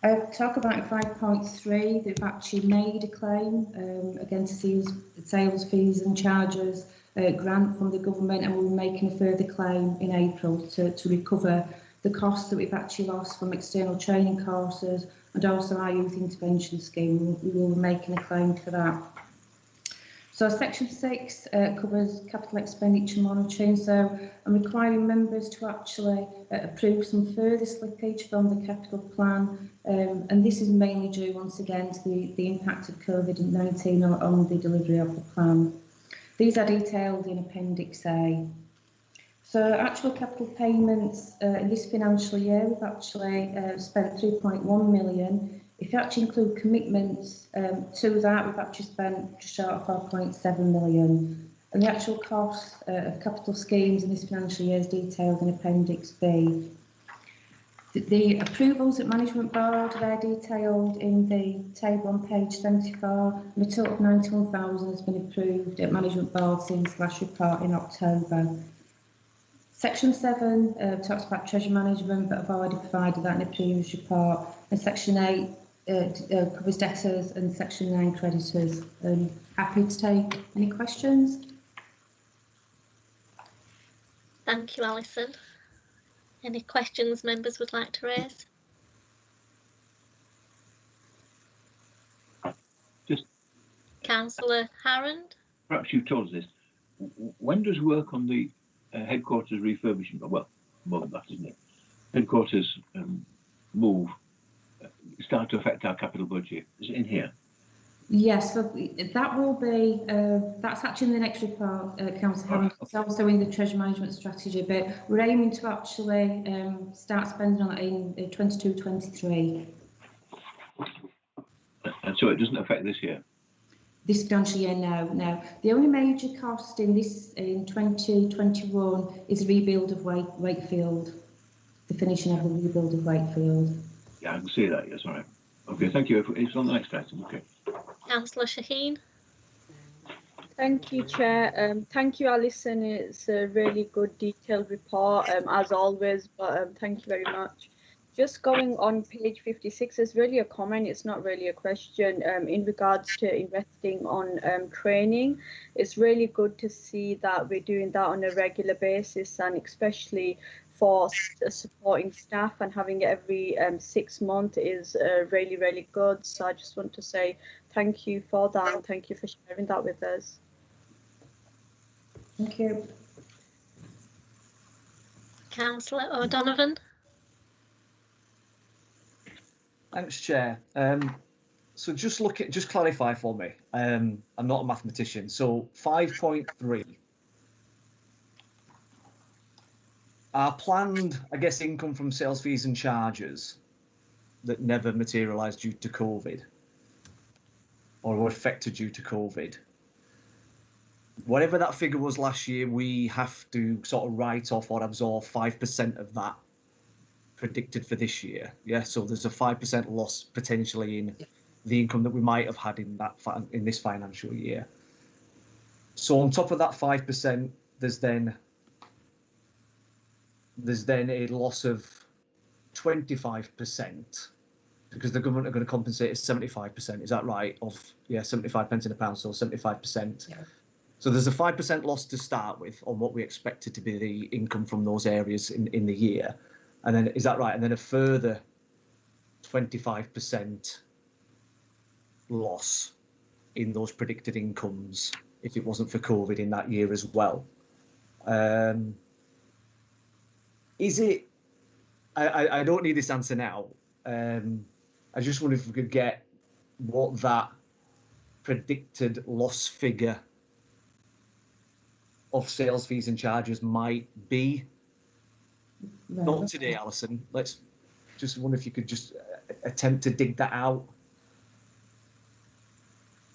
I'll talk about 5.3. They've actually made a claim against sales fees and charges grant from the government, and we'll be making a further claim in April to recover the costs that we've actually lost from external training courses and also our youth intervention scheme. We will be making a claim for that. So section 6 covers capital expenditure monitoring. So I'm requiring members to actually approve some further slippage from the capital plan, and this is mainly due once again to the impact of COVID-19 on the delivery of the plan. These are detailed in Appendix A. So actual capital payments in this financial year, we've actually spent 3.1 million. If you actually include commitments to that, we've actually spent just short of 4.7 million. And the actual cost of capital schemes in this financial year is detailed in Appendix B. The approvals at Management Board, they're detailed in the table on page 74, and a total of 91,000 has been approved at Management Board since last report in October. Section 7 talks about treasury management, but I've already provided that in a previous report. And Section 8 covers debtors, and Section 9 creditors. Happy to take any questions? Thank you, Alison. Any questions members would like to raise? Just Councillor Harrand? perhaps you've told us this. When does work on the headquarters refurbishment, well, more than that, isn't it? Headquarters move start to affect our capital budget? Is it in here? Yes, so that will be, that's actually in the next report, Councillor Hammond. It's also in the treasury management strategy, but we're aiming to actually start spending on it in 22-23. And so it doesn't affect this year? This financial year, no. The only major cost in 2021 is the rebuild of Wakefield, the finishing of the rebuild of Wakefield. Yeah, I can see that, yes, all right. Okay, thank you. It's on the next item, okay. Councillor Shaheen? Thank you, Chair. Thank you, Alison. It's a really good detailed report, as always, but thank you very much. Just going on page 56 is really a comment, it's not really a question. In regards to investing on training, it's really good to see that we're doing that on a regular basis, and especially for supporting staff, and having it every 6 months is really, really good. So I just want to say thank you for that, and thank you for sharing that with us. Thank you. Councillor O'Donovan? Thanks, Chair. So just clarify for me. I'm not a mathematician. So 5.3. Our planned, I guess, income from sales fees and charges that never materialised due to COVID, or were affected due to COVID. Whatever that figure was last year, we have to sort of write off or absorb 5% of that predicted for this year. Yeah, so there's a 5% loss potentially in the income that we might have had in this financial year. So on top of that 5%, there's then a loss of 25% because the government are going to compensate us 75%. Is that right? Of 75 pence in a pound, so 75%. Yeah. So there's a 5% loss to start with on what we expected to be the income from those areas in the year, and then is that right? And then a further 25% loss in those predicted incomes if it wasn't for COVID in that year as well. Is it? I don't need this answer now. I just wonder if we could get what that predicted loss figure of sales fees and charges might be. Right. Not today, Alison. Let's just wonder if you could just attempt to dig that out.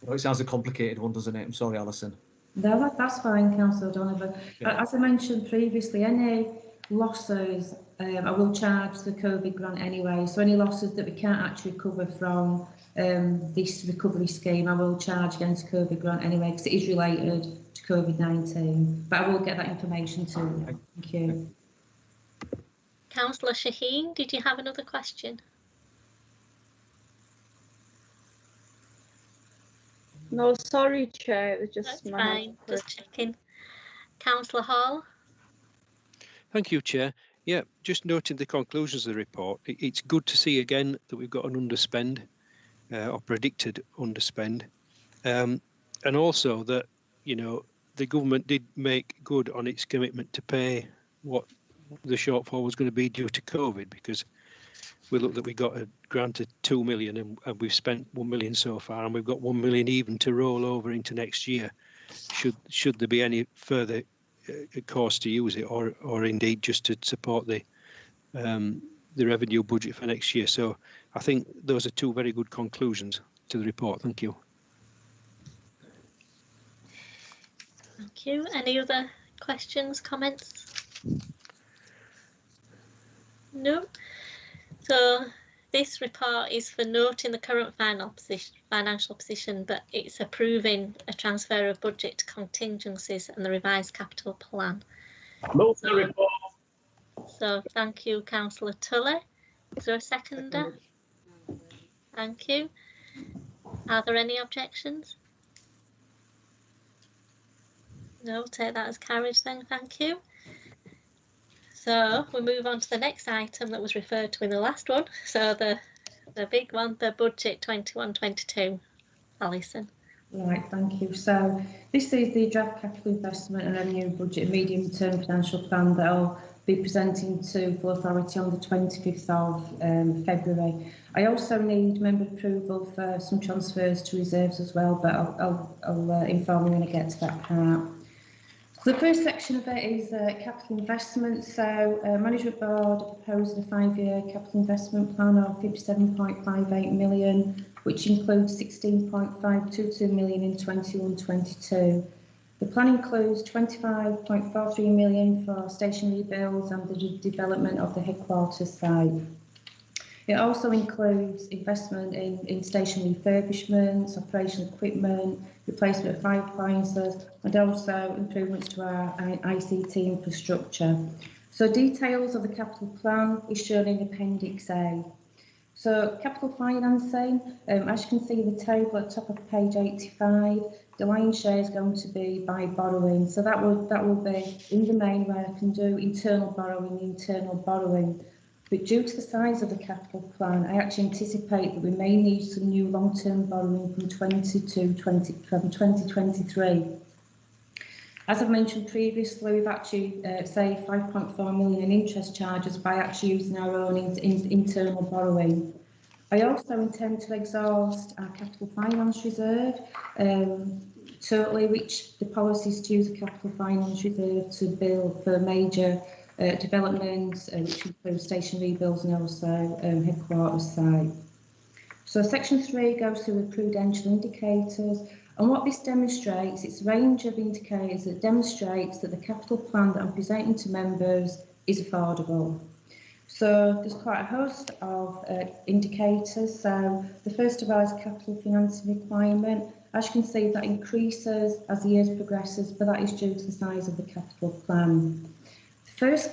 I know it sounds a complicated one, doesn't it? I'm sorry, Alison. No, that's fine, Councillor Donovan. Yeah. As I mentioned previously, any losses, I will charge the COVID grant anyway. So any losses that we can't actually recover from this recovery scheme, I will charge against COVID grant anyway, because it is related to COVID-19. But I will get that information to you. Thank you. Councillor Shaheen, did you have another question? No, sorry, Chair. It was just That's my fine, just checking. Councillor Hall? Thank you, Chair. Yeah, just noting the conclusions of the report. It's good to see again that we've got an underspend or predicted underspend, and also that, you know, the government did make good on its commitment to pay what the shortfall was going to be due to COVID, because we looked that we got a grant of 2 million and we've spent 1 million so far, and we've got 1 million even to roll over into next year. Should there be any further cost to use it, or indeed just to support the revenue budget for next year. So I think those are two very good conclusions to the report. Thank you. Thank you. Any other questions, comments? No. So this report is for noting the current financial position, but it's approving a transfer of budget to contingencies and the revised capital plan. Move the report. So thank you, Councillor Tully. Is there a seconder? Thank you. Are there any objections? No, take that as carried then, thank you. So we move on to the next item that was referred to in the last one. So the big one, the budget 21-22. Alison. Right, thank you. So this is the draft capital investment and revenue budget medium-term financial plan that I'll be presenting to full authority on the 25th of February. I also need member approval for some transfers to reserves as well, but I'll inform you when I get to that part. So the first section of it is capital investment. So Management Board proposed a 5-year capital investment plan of 57.58 million, which includes 16.522 million in 21-22. The plan includes 25.43 million for station rebuilds and the development of the headquarters site. It also includes investment in station refurbishments, operational equipment, replacement of fire appliances, and also improvements to our ICT infrastructure. So details of the capital plan is shown in Appendix A. So capital financing, as you can see in the table at the top of page 85, the lion's share is going to be by borrowing. So that will be in the main where I can do internal borrowing. But due to the size of the capital plan, I actually anticipate that we may need some new long-term borrowing from 2023. As I've mentioned previously, we've actually saved 5.4 million in interest charges by actually using our own internal borrowing. I also intend to exhaust our capital finance reserve totally, which the policy is to use the capital finance reserve to build for major developments, which include station rebuilds and also headquarters site. So section 3 goes through the prudential indicators, and what this demonstrates, it's a range of indicators that demonstrates that the capital plan that I'm presenting to members is affordable. So there's quite a host of indicators. So the first of all is capital financing requirement. As you can see, that increases as the years progresses, but that is due to the size of the capital plan. The first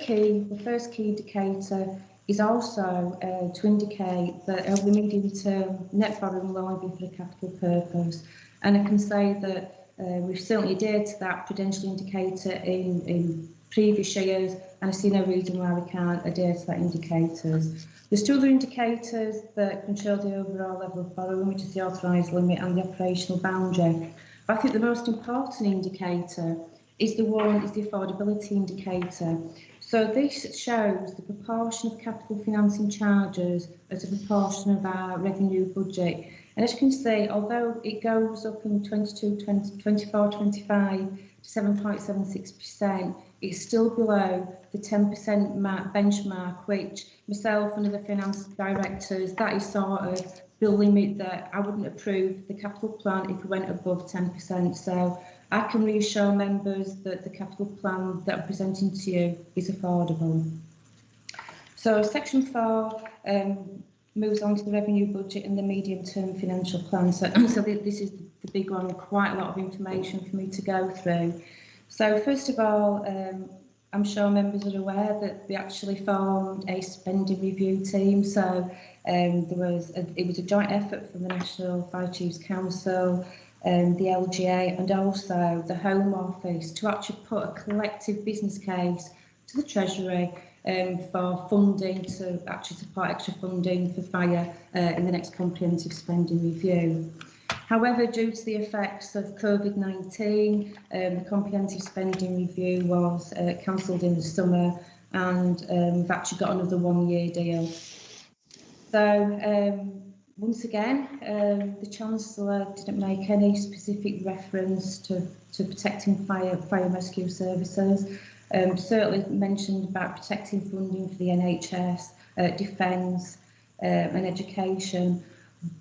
key indicator is also to indicate that over the medium term, net borrowing will only be for a capital purpose. And I can say that we've certainly adhered to that prudential indicator in previous years, and I see no reason why we can't adhere to that indicators. There's two other indicators that control the overall level of borrowing, which is the authorised limit and the operational boundary. But I think the most important indicator is the affordability indicator. So this shows the proportion of capital financing charges as a proportion of our revenue budget. And as you can see, although it goes up in 24, 25 to 7.76%, it's still below the 10% benchmark, which myself and other finance directors, that is sort of the limit that I wouldn't approve the capital plan if we went above 10%. So I can reassure members that the capital plan that I'm presenting to you is affordable. So section 4 moves on to the revenue budget and the medium-term financial plan. So this is the big one, quite a lot of information for me to go through. So first of all, I'm sure members are aware that we actually formed a spending review team. So it was a joint effort from the National Fire Chiefs Council, the LGA and also the Home Office to actually put a collective business case to the Treasury for funding to actually support extra funding for fire in the next comprehensive spending review. However, due to the effects of COVID-19, the comprehensive spending review was cancelled in the summer, and we've actually got another one-year deal. So once again, the Chancellor didn't make any specific reference to protecting fire and rescue services. Certainly mentioned about protecting funding for the NHS, defence and education.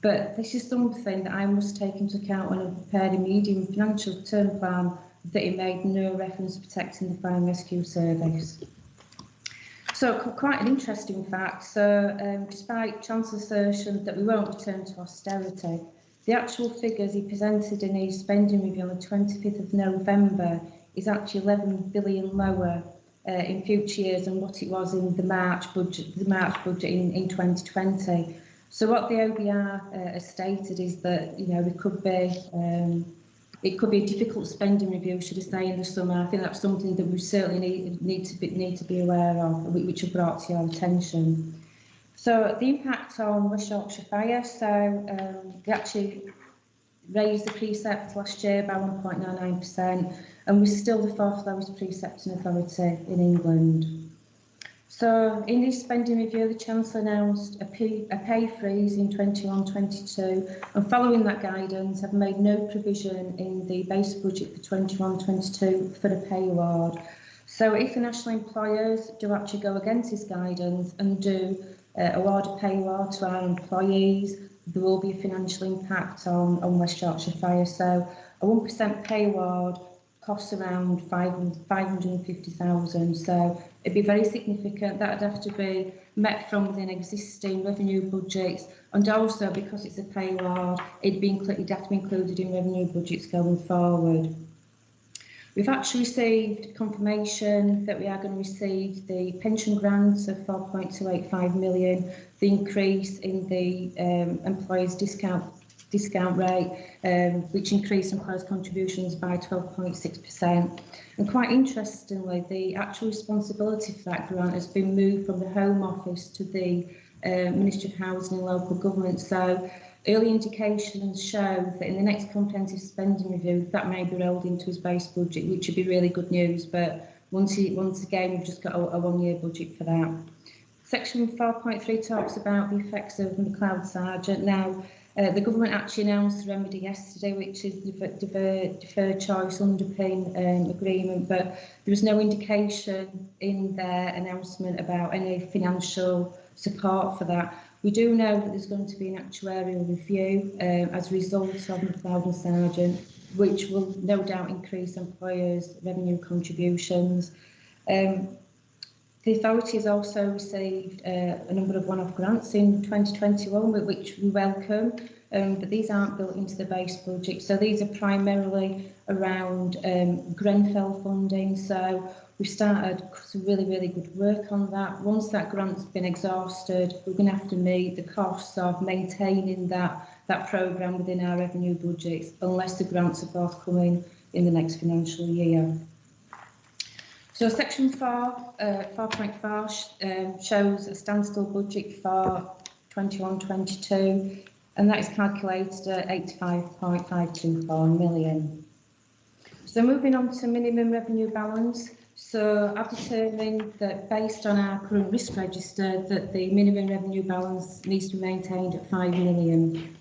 But this is something that I must take into account when I prepared a medium financial term plan, that it made no reference to protecting the fire and rescue service. So quite an interesting fact. So despite Chancellor's assertion that we won't return to austerity, the actual figures he presented in his spending review on the 25th of November is actually 11 billion lower in future years than what it was in the March budget in 2020. So what the OBR has stated is that, you know, it could be a difficult spending review, should I say, in the summer. I think that's something that we certainly need to be aware of, which are brought to your attention. So the impact on West Yorkshire Fire. So they actually raised the precept last year by 1.99%, and we're still the fourth lowest precepting authority in England. So in this spending review, the Chancellor announced a pay freeze in 21-22, and following that guidance, have made no provision in the base budget for 21-22 for a pay award. So if the national employers do actually go against this guidance and do award a pay award to our employees, there will be a financial impact on West Yorkshire Fire. So a 1% pay award costs around 550,000. So it'd be very significant. That would have to be met from within existing revenue budgets, and also because it's a pay award, it'd have to be included in revenue budgets going forward. We've actually received confirmation that we are going to receive the pension grants of 4.285 million, the increase in the employers' discount rate, which increased employers' contributions by 12.6%. And quite interestingly, the actual responsibility for that grant has been moved from the Home Office to the Ministry of Housing and Local Government. So early indications show that in the next comprehensive spending review, that may be rolled into his base budget, which would be really good news. But once again, we've just got a one-year budget for that. Section 4.3 talks about the effects of the McLeod Sergeant. Now, the government actually announced the remedy yesterday, which is the deferred choice underpin agreement, but there was no indication in their announcement about any financial support for that. We do know that there's going to be an actuarial review as a result of McLeod Sergeant, which will no doubt increase employers' revenue contributions. The authority has also received a number of one-off grants in 2021, which we welcome, but these aren't built into the base budget. So these are primarily around Grenfell funding. So we've started some really good work on that. Once that grant's been exhausted, we're going to have to meet the costs of maintaining that programme within our revenue budgets, unless the grants are forthcoming in the next financial year. So section 4.4 shows a standstill budget for 21-22, and that is calculated at 85.524 million. So moving on to minimum revenue balance. So I've determined that based on our current risk register that the minimum revenue balance needs to be maintained at 5 million.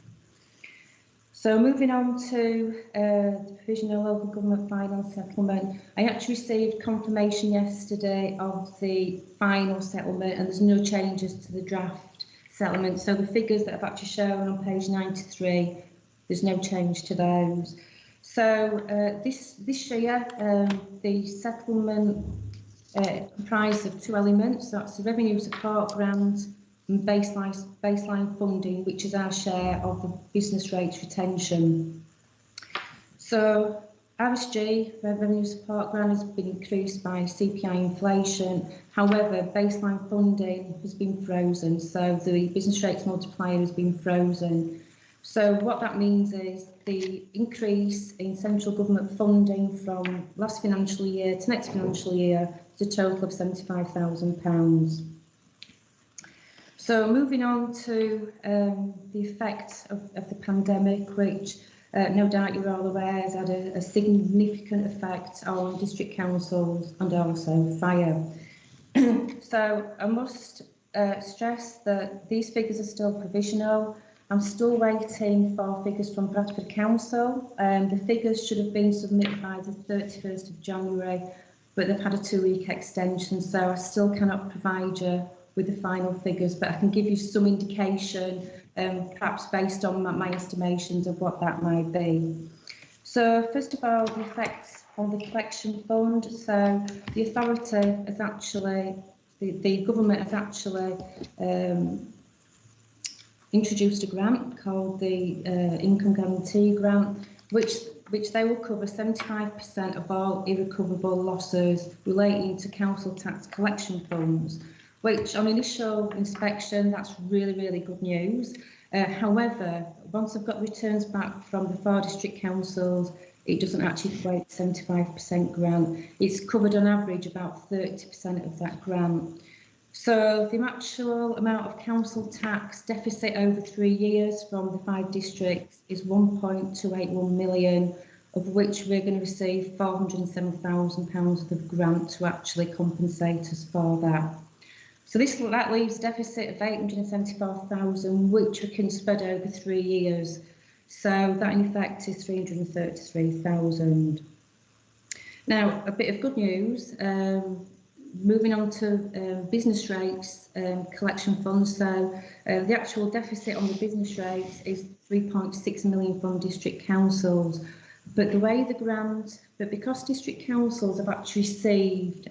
So moving on to the provisional local government finance settlement, I actually received confirmation yesterday of the final settlement, and there's no changes to the draft settlement. So the figures that I've actually shown on page 93, there's no change to those. So this year, the settlement comprised of two elements. That's the revenue support grant and baseline funding, which is our share of the business rates retention. So RSG, revenue support grant, has been increased by CPI inflation. However, baseline funding has been frozen, so the business rates multiplier has been frozen. So what that means is the increase in central government funding from last financial year to next financial year is a total of £75,000. So moving on to the effects of the pandemic, which no doubt you're all aware has had a significant effect on district councils and also fire. So I must stress that these figures are still provisional. I'm still waiting for figures from Bradford Council. The figures should have been submitted by the 31st of January, but they've had a 2-week extension, so I still cannot provide you with the final figures, but I can give you some indication, perhaps based on my estimations of what that might be. So first of all, the effects on the collection fund. So the authority has actually, the government has actually introduced a grant called the Income Guarantee Grant, which they will cover 75% of all irrecoverable losses relating to council tax collection funds, which on initial inspection, that's really good news. However, once I've got returns back from the 4 district councils, it doesn't actually equate to 75% grant. It's covered on average about 30% of that grant. So the actual amount of council tax deficit over 3 years from the 5 districts is 1.281 million, of which we're going to receive £407,000 of grant to actually compensate us for that. So that leaves a deficit of 874,000, which we can spread over 3 years. So that in effect is 333,000. Now, a bit of good news. Moving on to business rates collection funds. So the actual deficit on the business rates is 3.6 million from district councils. But the way the grant, but because district councils have actually received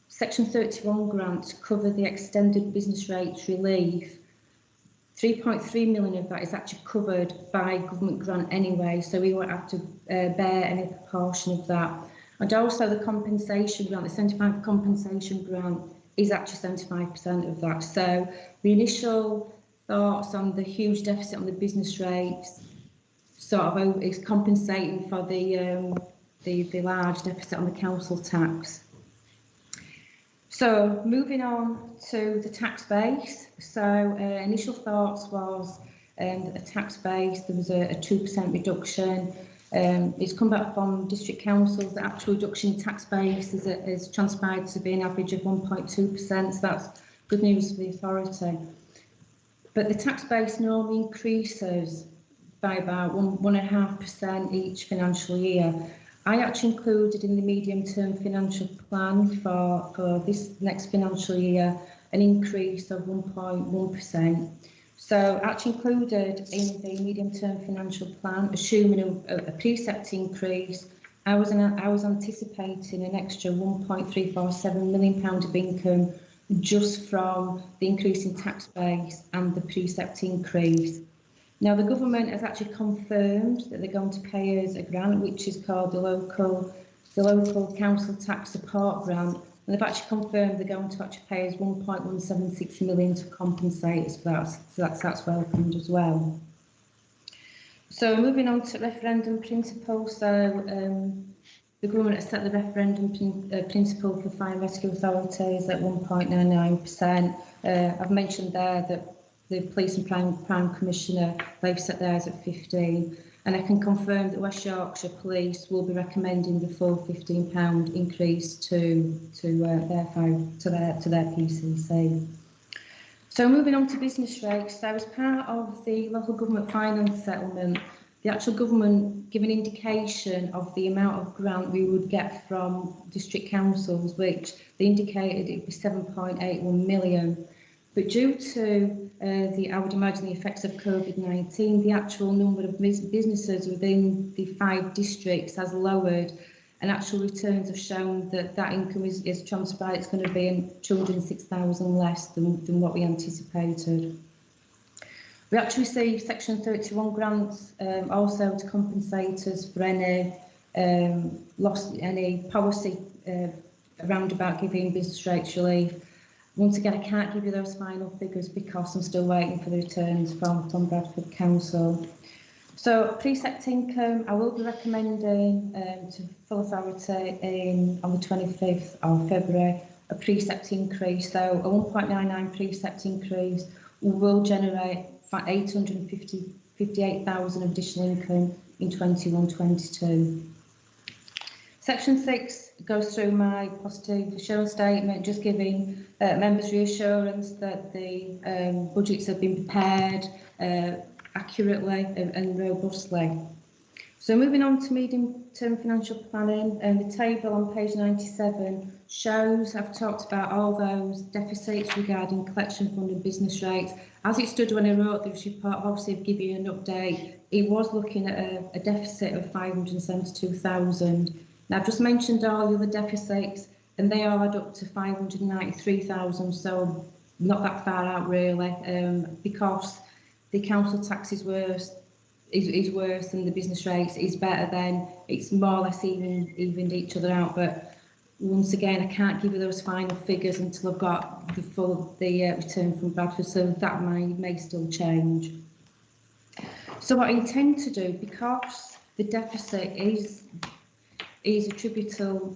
Section 31 grant to cover the extended business rates relief, 3.3 million of that is actually covered by government grant anyway, so we won't have to bear any proportion of that. And also the compensation grant, the 75 compensation grant is actually 75% of that. So the initial thoughts on the huge deficit on the business rates sort of is compensating for the large deficit on the council tax. So moving on to the tax base. So initial thoughts was that the tax base, there was a 2% reduction. It's come back from district councils. The actual reduction in tax base is transpired to be an average of 1.2%. So that's good news for the authority. But the tax base normally increases by about 1.5% each financial year. I actually included in the medium-term financial plan for this next financial year an increase of 1.1%. So actually included in the medium-term financial plan, assuming a precept increase, I was anticipating an extra £1.347 million of income just from the increase in tax base and the precept increase. Now, the government has actually confirmed that they're going to pay us a grant, which is called the Local the local council tax support grant, and they've actually confirmed they're going to actually pay us 1.176 million to compensate us for that, so that's welcomed as well. So moving on to referendum principle, so the government has set the referendum principle for fire and rescue authorities at 1.99%. I've mentioned there that the Police and Crime Commissioner, they've set theirs at 15, and I can confirm that West Yorkshire Police will be recommending the full £15 increase to their PCC. So moving on to business rates, so as part of the local government finance settlement, the actual government gave an indication of the amount of grant we would get from district councils, which they indicated it would be 7.81 million. But due to I would imagine the effects of COVID-19, the actual number of businesses within the 5 districts has lowered, and actual returns have shown that that income is transpired. It's going to be 206,000 less than what we anticipated. We actually received Section 31 grants also to compensate us for any any policy around about giving business rates relief. Once again, I can't give you those final figures because I'm still waiting for the returns from Bradford Council. So precept income, I will be recommending to full authority on the 25th of February a precept increase. So a 1.99 precept increase will generate 858,000 additional income in 21-22. Section 6 goes through my positive assurance statement, just giving members reassurance that the budgets have been prepared accurately and robustly. So moving on to medium-term financial planning, the table on page 97 shows, I've talked about all those deficits regarding collection fund and business rates. As it stood when I wrote this report, obviously I've given you an update. It was looking at a deficit of 572,000. Now I've just mentioned all the other deficits, and they all add up to 593,000, so not that far out really, because the council tax is worse than the business rates is better, then it's more or less evened each other out. But once again, I can't give you those final figures until I've got the full return from Bradford, so that may still change. So what I intend to do, because the deficit is attributable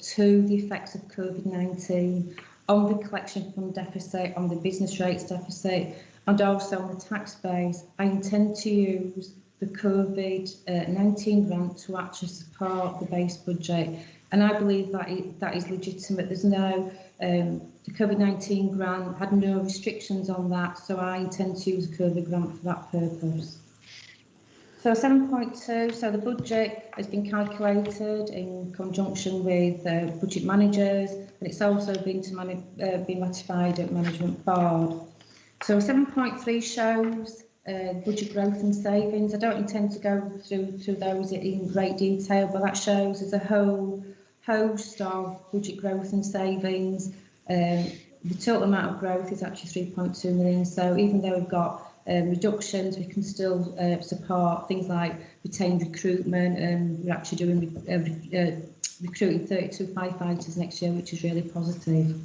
to the effects of COVID-19 on the collection fund deficit, on the business rates deficit, and also on the tax base, I intend to use the COVID-19 grant to actually support the base budget, and I believe that is legitimate. There's no the COVID-19 grant had no restrictions on that, so I intend to use the COVID grant for that purpose. So 7.2, so the budget has been calculated in conjunction with budget managers, and it's also been ratified at management board. So 7.3 shows budget growth and savings. I don't intend to go through those in great detail, but that shows there's a whole host of budget growth and savings. The total amount of growth is actually 3.2 million. So even though we've got reductions, we can still support things like retained recruitment, and we're actually doing recruiting 32 firefighters next year, which is really positive.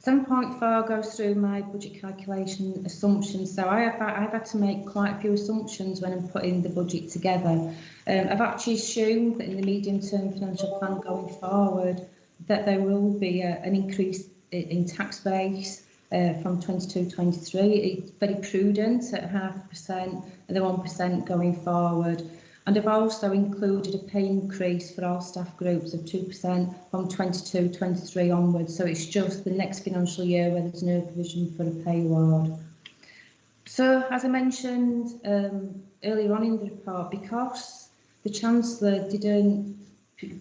7.4 goes through my budget calculation assumptions. So I've had to make quite a few assumptions when I'm putting the budget together. I've actually assumed that in the medium-term financial plan going forward that there will be an increase in tax base from 22-23. It's very prudent at 0.5% and the 1% going forward. And I've also included a pay increase for all staff groups of 2% from 22-23 onwards. So it's just the next financial year where there's no provision for a pay award. So as I mentioned earlier on in the report, because the Chancellor didn't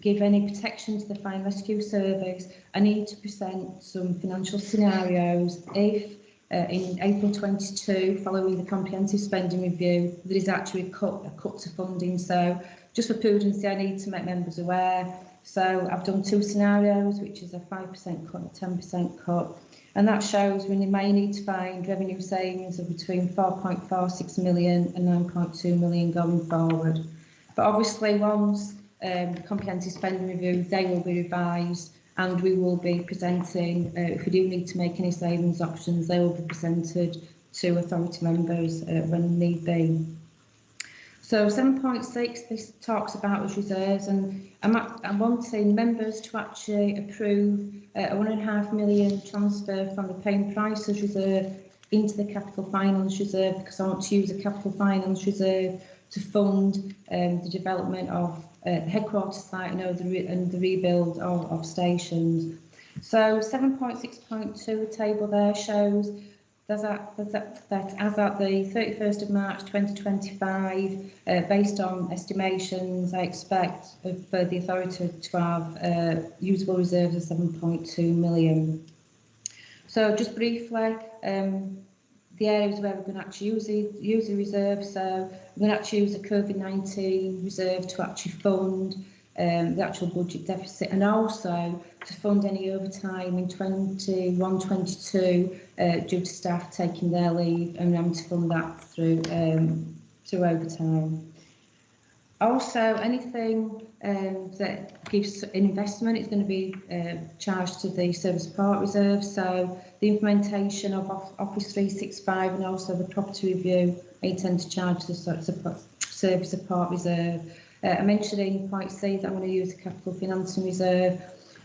give any protection to the Fire and Rescue Service, I need to present some financial scenarios if in April 22, following the comprehensive spending review, there is actually a cut to funding. So just for prudency, I need to make members aware. So I've done 2 scenarios, which is a 5% cut and a 10% cut. And that shows we may need to find revenue savings of between 4.46 million and 9.2 million going forward. But obviously once comprehensive spending review, they will be revised, and we will be presenting, if we do need to make any savings options, they will be presented to authority members when need be. So 7.6, this talks about as reserves, and I'm wanting members to actually approve a £1.5 million transfer from the paying prices reserve into the capital finance reserve, because I want to use the capital finance reserve to fund the development of the headquarters site and the rebuild of stations. So 7.6.2, the table there shows that as at the 31st of March 2025, based on estimations, I expect for the authority to have usable reserves of 7.2 million. So just briefly, the areas where we're going to actually use the reserve. So we're going to actually use the COVID-19 reserve to actually fund the actual budget deficit, and also to fund any overtime in 21-22 due to staff taking their leave, and having to fund that through overtime. Also, anything that gives an investment is going to be charged to the service support reserve. So the implementation of Office 365 and also the property review, I intend to charge the service support reserve. I mentioned in point C that I'm going to use the capital financing reserve,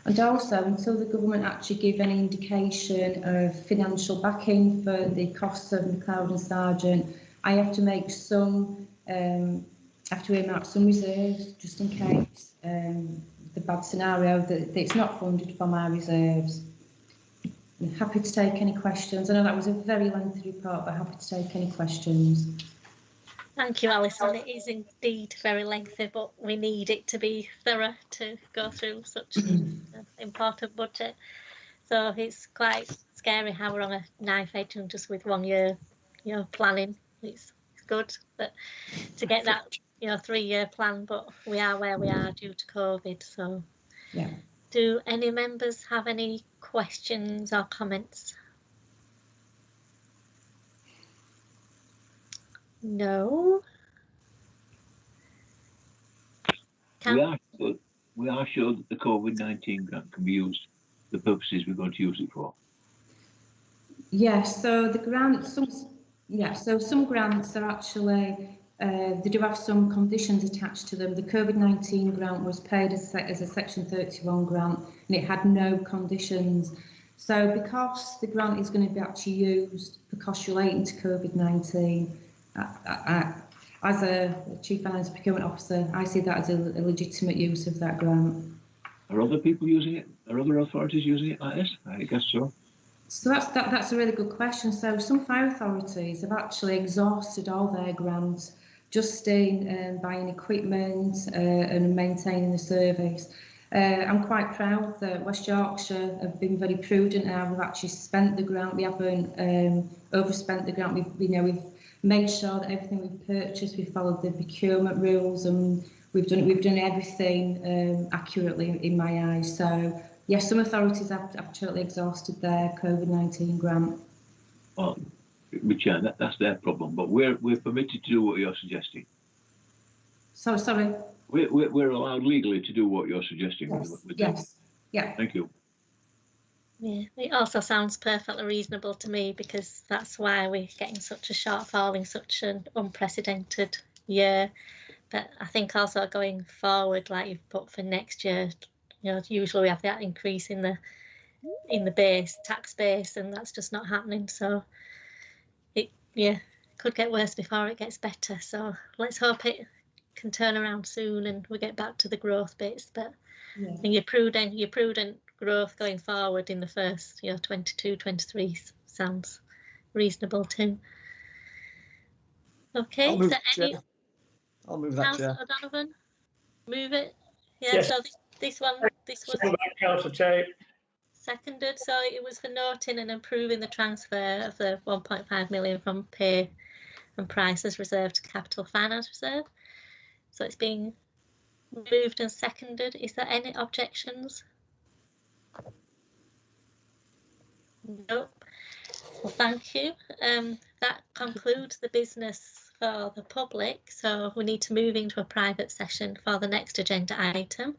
and also until the government actually give any indication of financial backing for the costs of McLeod and Sargent, I have to make some, have to earmark some reserves just in case the bad scenario that it's not funded from our reserves. I'm happy to take any questions. I know that was a very lengthy report, but happy to take any questions. Thank you, Alison. It is indeed very lengthy, but we need it to be thorough to go through such an important budget. So it's quite scary how we're on a knife edge and just with 1 year, planning. It's good, but to get that, 3-year plan, but we are where we are due to COVID. So, yeah. Do any members have any questions or comments? No. We are sure that the COVID-19 grant can be used for the purposes we're going to use it for. Yes, so the grant, some grants are actually, they do have some conditions attached to them. The COVID-19 grant was paid as a Section 31 grant, and it had no conditions. So because the grant is going to be actually used for costs relating to COVID-19, as a Chief Finance Procurement Officer, I see that as a legitimate use of that grant. Are other people using it? Are other authorities using it like this? I guess so. So that's a really good question. So some fire authorities have actually exhausted all their grants just in buying equipment and maintaining the service. I'm quite proud that West Yorkshire have been very prudent and have actually spent the grant. We haven't overspent the grant. We've made sure that everything we've purchased, we've followed the procurement rules, and we've done everything accurately in my eyes. So yes, some authorities have absolutely exhausted their COVID-19 grant. Well, Richard, that's their problem, but we're permitted to do what you're suggesting. So sorry. We're allowed legally to do what you're suggesting. Yes. With Yes. Yeah. Thank you. Yeah, it also sounds perfectly reasonable to me, because that's why we're getting such a shortfall in such an unprecedented year. But I think also going forward, like you've put for next year, usually we have that increase in the tax base, and that's just not happening. So it could get worse before it gets better. So let's hope it can turn around soon and we get back to the growth bits. But yeah. your prudent growth going forward in the first 22-23 sounds reasonable too. Okay, I'll move that, Chair. O'Donovan, move it. Yeah, yes. so this was Councillor Tate. seconded. So it was for noting and approving the transfer of the 1.5 million from pay and prices reserved to capital finance reserve. So it's being moved and seconded. Is there any objections? Nope. Well, thank you. That concludes the business for the public, so we need to move into a private session for the next agenda item.